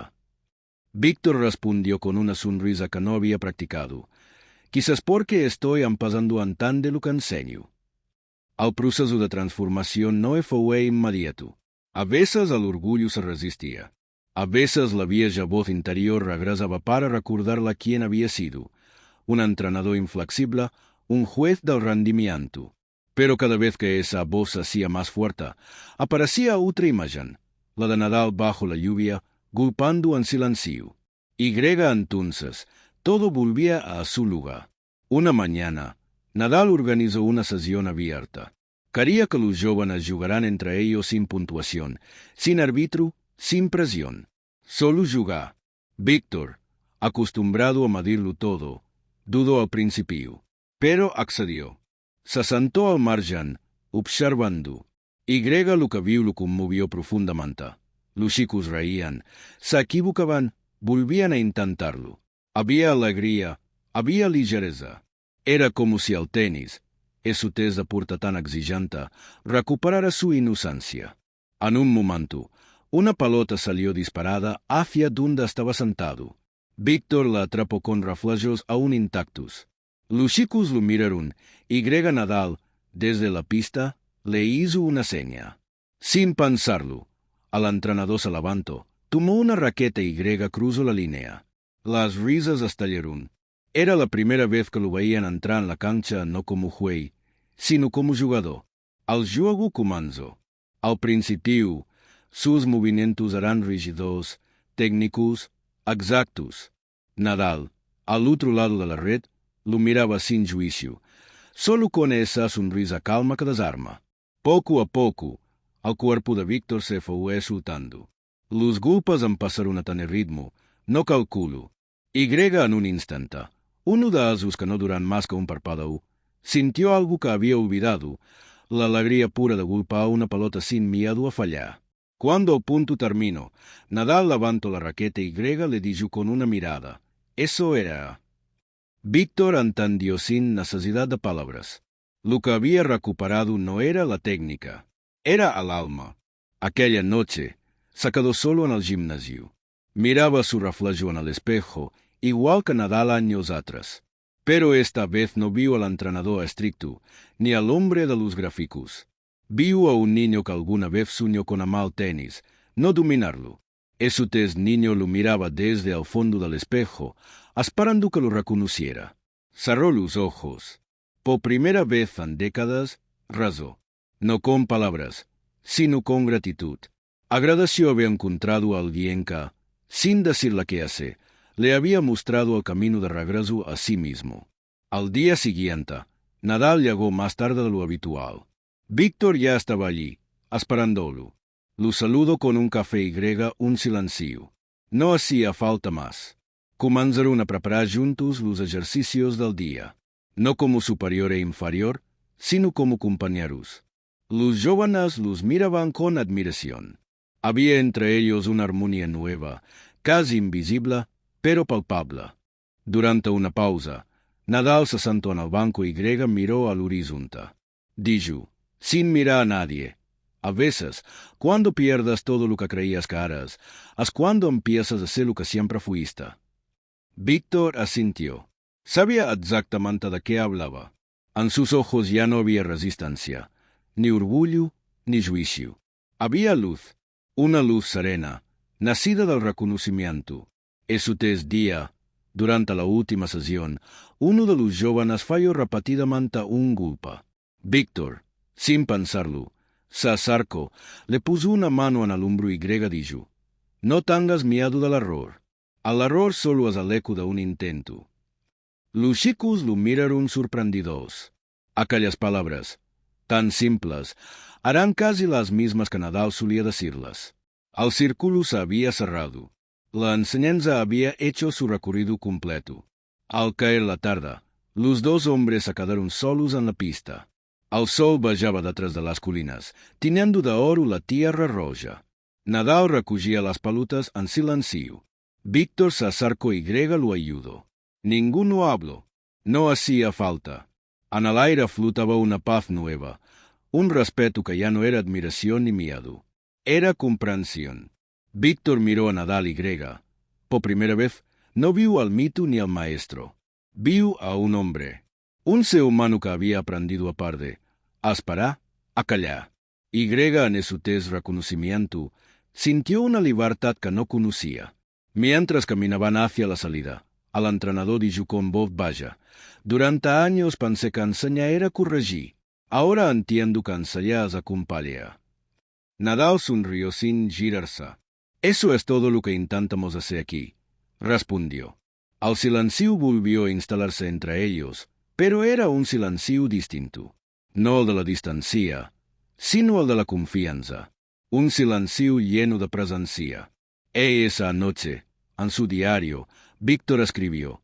Víctor respondió con una sonrisa que no había practicado: «Quizás porque estoy empezando a entender lo que enseño». El proceso de transformación no fue inmediato. A veces el orgullo se resistía. A veces la vieja voz interior regresaba para recordarle quién había sido: un entrenador inflexible, un juez del rendimiento. Pero cada vez que esa voz se hacía más fuerte, aparecía otra imagen, la de Nadal bajo la lluvia, golpeando en silencio. Y entonces, todo volvía a su lugar. Una mañana, Nadal organizó una sesión abierta. Quería que los jóvenes jugaran entre ellos sin puntuación, sin árbitro, sin presión. Solo jugar. Víctor, acostumbrado a medirlo todo, dudó al principio, pero accedió. Se sentó al margen, observando. Y lo que vio lo conmovió profundamente. Los chicos reían, se equivocaban, volvían a intentarlo. Había alegría, había ligereza. Era como si el tenis, ese test de deporte tan exigente, recuperara su inocencia. En un momento, una pelota salió disparada hacia donde estaba sentado. Víctor la atrapó con reflejos aún intactos. Los chicos lo miraron y Nadal, desde la pista, le hizo una seña. Sin pensarlo, el entrenador se levantó, tomó una raqueta y cruzó la línea. Las risas estallaron. Era la primera vez que lo veían entrar en la cancha no como juez, sinó como jogador. Al jogo começou. Ao princípio, seus movimentos eram rígidos, técnicos, exactos. Nadal, al outro lado de la red, lo mirava sin juicio, solo con esa sonrisa calma que desarma. Poco a poco, el cuerpo de Víctor se fue soltando. Los golpes empezaron a tener ritmo, no calculo. Y en un instante, uno de esos que no duran más que un parpadeo, sintió algo que había olvidado, la alegría pura de golpear una pelota sin miedo a fallar. Cuando el punto terminó, Nadal levantó la raqueta y le dijo con una mirada: eso era. Víctor entendió sin necesidad de palabras. Lo que había recuperado no era la técnica, era el alma. Aquella noche, se quedó solo en el gimnasio. Miraba su reflejo en el espejo, igual que Nadal años atrás. Pero esta vez no vio al entrenador estricto, ni al hombre de los gráficos. Vio a un niño que alguna vez soñó con amar el tenis, no dominarlo. Ese niño lo miraba desde el fondo del espejo, esperando que lo reconociera. Cerró los ojos. Por primera vez en décadas, rezó. No con palabras, sino con gratitud. Agradeció haber encontrado a alguien que, sin decirle qué hace, le había mostrado el camino de regreso a sí mismo. Al día siguiente, Nadal llegó más tarde de lo habitual. Víctor ya estaba allí, esperándolo. Lo saludó con un café y un silencio. No hacía falta más. Comenzaron a preparar juntos los ejercicios del día, no como superior e inferior, sino como compañeros. Los jóvenes los miraban con admiración. Había entre ellos una armonía nueva, casi invisible, pero palpable. Durante una pausa, Nadal se sentó en el banco y miró al horizonte. Dijo, sin mirar a nadie: a veces, cuando pierdas todo lo que creías que eras, es cuando empiezas a ser lo que siempre fuiste. Víctor asintió. Sabía exactamente de qué hablaba. En sus ojos ya no había resistencia, ni orgullo, ni juicio. Había luz, una luz serena, nacida del reconocimiento. Ese día, durante la última sesión, uno de los jóvenes falló repetidamente un golpe. Víctor, sin pensarlo, se acercó, le puso una mano en el hombro y dijo: no tengas miedo del error. El error solo es el eco de un intento. Los chicos lo miraron sorprendidos. Aquellas palabras, tan simples, eran casi las mismas que Nadal solía decirlas. El círculo se había cerrado. La enseñanza había hecho su recorrido completo. Al caer la tarde, los dos hombres se quedaron solos en la pista. El sol brillaba detrás de las colinas, tiñendo de oro la tierra roja. Nadal recogía las pelotas en silencio. Víctor se acercó y lo ayudó. Ninguno habló. No hacía falta. En el aire flotaba una paz nueva, un respeto que ya no era admiración ni miedo. Era comprensión. Víctor miró a Nadal y por primera vez, no vio al mito ni al maestro. Vio a un hombre. Un ser humano que había aprendido a parde, a esperar, a callar. Y en ese reconocimiento, sintió una libertad que no conocía. Mientras caminaban hacia la salida, el entrenador dijo con voz baja: durante años pensé que enseñar era corregir. Ahora entiendo que enseñar es acompañar. Nadal sonrió sin girarse. Eso es todo lo que intentamos hacer aquí, respondió. El silencio volvió a instalarse entre ellos, pero era un silencio distinto. No el de la distancia, sino el de la confianza. Un silencio lleno de presencia. Esa noche, en su diario, Víctor escribió: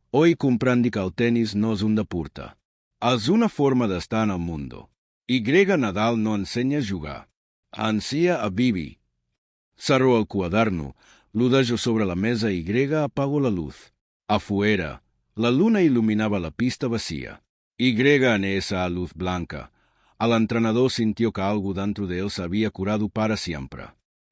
hoy comprendí que el tenis no es un deporte. Es una forma de estar en el mundo. Y Nadal no enseña a jugar, enseña a vivir. Cerró el cuaderno, lo dejó sobre la mesa y apagó la luz. Afuera, la luna iluminaba la pista vacía. Y en esa luz blanca, el entrenador sintió que algo dentro de él se había curado para siempre.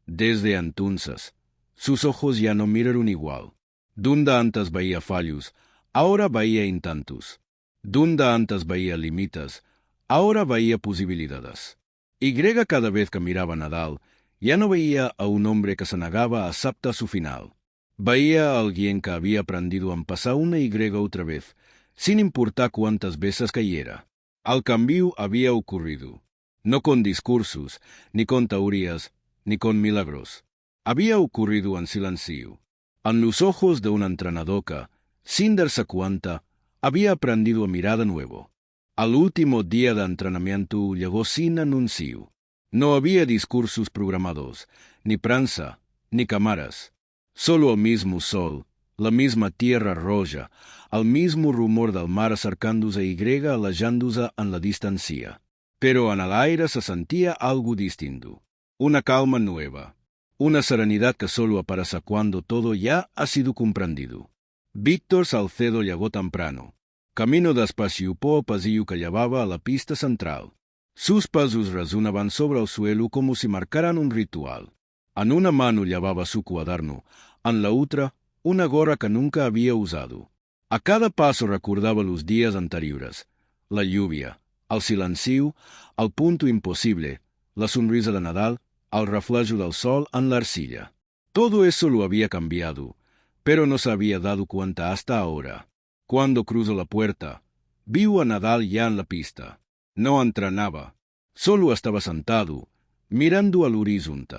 Desde entonces, sus ojos ya no miraron igual. Donde antes veía fallos, ahora veía intentos. Donde antes veía límites, ahora veía posibilidades. Y cada vez que miraba a Nadal, ya no veía a un hombre que se negaba a aceptar su final. Veía a alguien que había aprendido a pasar una Y otra vez, sin importar cuántas veces cayera. El cambio había ocurrido, no con discursos, ni con teorías, ni con milagros. Había ocurrido en silencio, en los ojos de un entrenador que, sin darse cuenta, había aprendido a mirar de nuevo. Al último día de entrenamiento llegó sin anuncio. No había discursos programados, ni prensa, ni cámaras. Solo el mismo sol, la misma tierra roja, el mismo rumor del mar acercándose y alejándose en la distancia. Pero en el aire se sentía algo distinto, una calma nueva, una serenidad que solo aparece cuando todo ya ha sido comprendido. Víctor Salcedo llegó temprano. Camino despacio por el pasillo que llevaba a la pista central. Sus pasos resonaban sobre el suelo como si marcaran un ritual. En una mano llevaba su cuaderno, en la otra, una gorra que nunca había usado. A cada paso recordaba los días anteriores, la lluvia, el silencio, el punto imposible, la sonrisa de Nadal, el reflejo del sol en la arcilla. Todo eso lo había cambiado, pero no se había dado cuenta hasta ahora. Cuando cruzó la puerta, vio a Nadal ya en la pista. No entrenaba, solo estaba sentado, mirando al horizonte.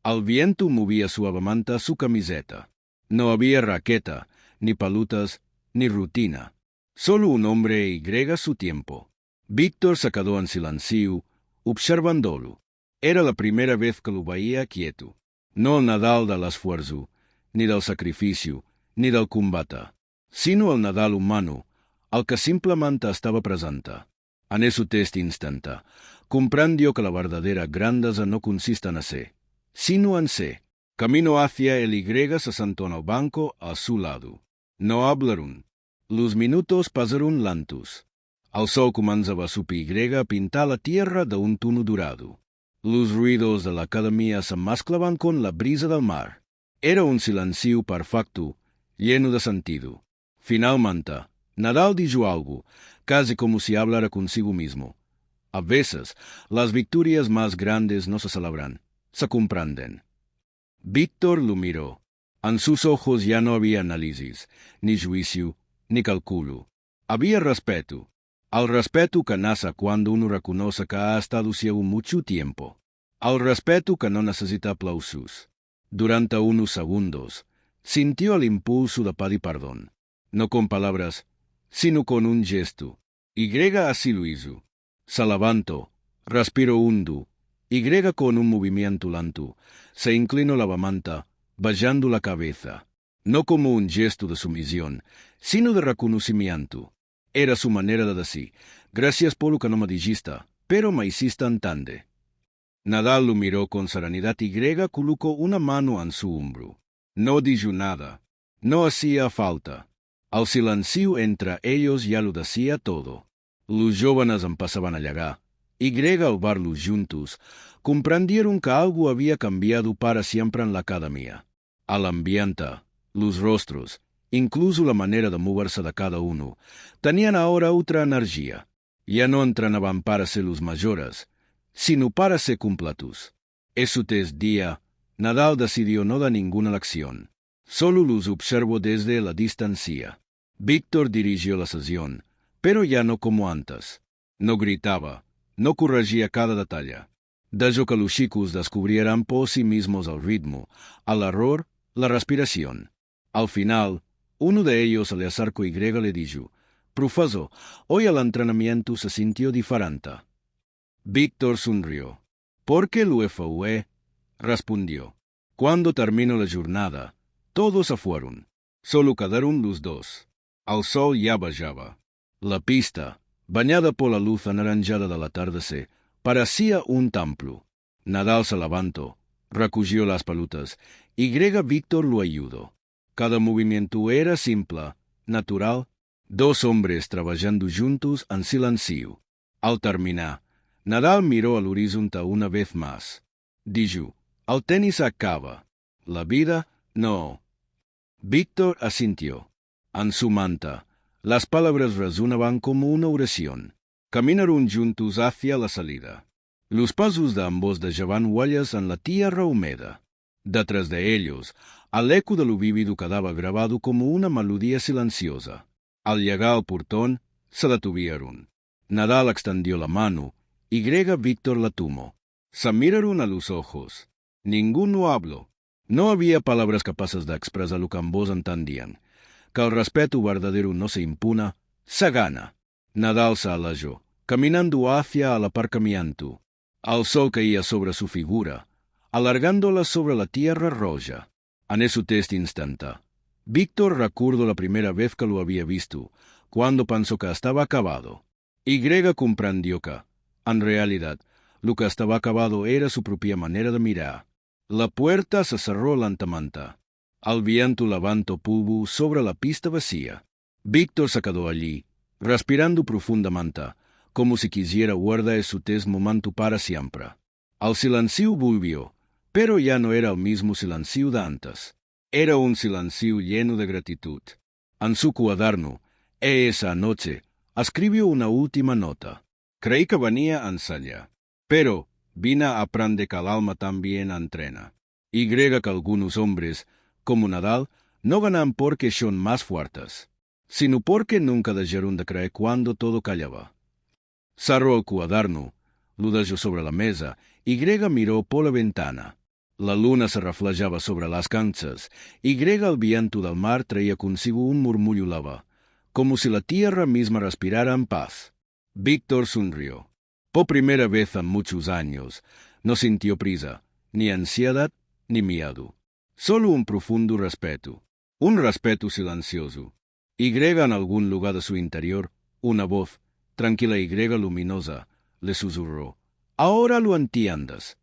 El viento movía suavemente su camiseta. No había raqueta, ni pelotas, ni rutina. Solo un hombre y su tiempo. Víctor se quedó en silencio, observándolo. Era la primera vez que lo veía quieto. No el Nadal del esfuerzo, ni del sacrificio, ni del combate, sino el Nadal humano, al que simplemente estaba presente. En ese instante, comprendió que la verdadera grandeza no consiste en hacer, sino en ser. Camino hacia el Y se sentó en el banco a su lado. No hablaron. Los minutos pasaron lentos. El sol comenzaba a su Y a pintar la tierra de un tono dorado. Los ruidos de la academia se mezclaban con la brisa del mar. Era un silencio perfecto, lleno de sentido. Finalmente, Nadal dijo algo, casi como si hablara consigo mismo. A veces, las victorias más grandes no se celebran, se comprenden. Víctor lo miró. En sus ojos ya no había análisis, ni juicio, ni cálculo. Había respeto. El respeto que nace cuando uno reconoce que ha estado ciego mucho tiempo. El respeto que no necesita aplausos. Durante unos segundos, sintió el impulso de pedir perdón. No con palabras, sino con un gesto. Y así lo hizo. Se levantó, respiró hondo, y con un movimiento lento, se inclinó levemente, bajando la cabeza. No como un gesto de sumisión, sino de reconocimiento. Era su manera de decir, gracias por lo que no me dijiste, pero me hiciste entender. Nadal lo miró con serenidad y colocó una mano en su hombro. No dijo nada. No hacía falta. El silencio entre ellos ya lo decía todo. Los jóvenes empezaban a llegar, y al verlos juntos, comprendieron que algo había cambiado para siempre en la academia. El ambiente, los rostros, incluso la manera de moverse de cada uno, tenían ahora otra energía. Ya no entrenaban para ser los mayores, sino para ser completos. Ese día, Nadal decidió no dar ninguna lección. Solo los observó desde la distancia. Víctor dirigió la sesión, pero ya no como antes. No gritaba, no corregía cada detalle. Dejó que los chicos descubrieran por sí mismos el ritmo, el error, la respiración. Al final, uno de ellos le acercó y le dijo, «Profesor, hoy el entrenamiento se sintió diferente». Víctor sonrió. «¿Por qué lo fue?» respondió. «Cuando terminó la jornada, todos se fueron. Solo quedaron los dos. El sol ya bajaba. La pista, bañada por la luz anaranjada del atardecer, parecía un templo. Nadal se levantó, recogió las pelotas, y Víctor lo ayudó. Cada movimiento era simple, natural, dos hombres trabajando juntos en silencio. Al terminar, Nadal miró al horizonte una vez más. Dijo, «El tenis acaba. La vida, no». Víctor asintió. En su mente, las palabras resonaban como una oración. Caminaron juntos hacia la salida. Los pasos de ambos dejaban huellas en la tierra húmeda. Detrás de ellos, el eco de lo vivido quedaba grabado como una melodía silenciosa. Al llegar al portón, se detuvieron. Nadal extendió la mano, y Víctor la tomó. Se miraron a los ojos. Ninguno habló. No había palabras capaces de expresar lo que ambos entendían. Que el respeto verdadero no se impuna, se gana. Nadal se alejó, caminando hacia el aparcamiento. El sol caía sobre su figura, alargándola sobre la tierra roja. En ese instante, Víctor recordó la primera vez que lo había visto, cuando pensó que estaba acabado. Y comprendió que, en realidad, lo que estaba acabado era su propia manera de mirar. La puerta se cerró lentamente. El viento levantó polvo sobre la pista vacía. Víctor se quedó allí, respirando profundamente, como si quisiera guardar ese momento para siempre. El silencio volvió, pero ya no era el mismo silencio de antes. Era un silencio lleno de gratitud. En su cuaderno, esa noche, escribió una última nota. Creí que venía a ensayar, pero vine a aprender que el alma también entrena. Y que algunos hombres, como Nadal, no ganan porque son más fuertes, sino porque nunca dejaron de creer cuando todo callaba. Cerró el cuaderno, lo dejó sobre la mesa, y miró por la ventana. La luna se reflejaba sobre las canchas, y el viento del mar traía consigo un murmullo lava, como si la tierra misma respirara en paz. Víctor sonrió. Por primera vez en muchos años, no sintió prisa, ni ansiedad, ni miedo. Solo un profundo respeto. Un respeto silencioso. Y en algún lugar de su interior, una voz, tranquila y luminosa, le susurró. Ahora lo entiendes.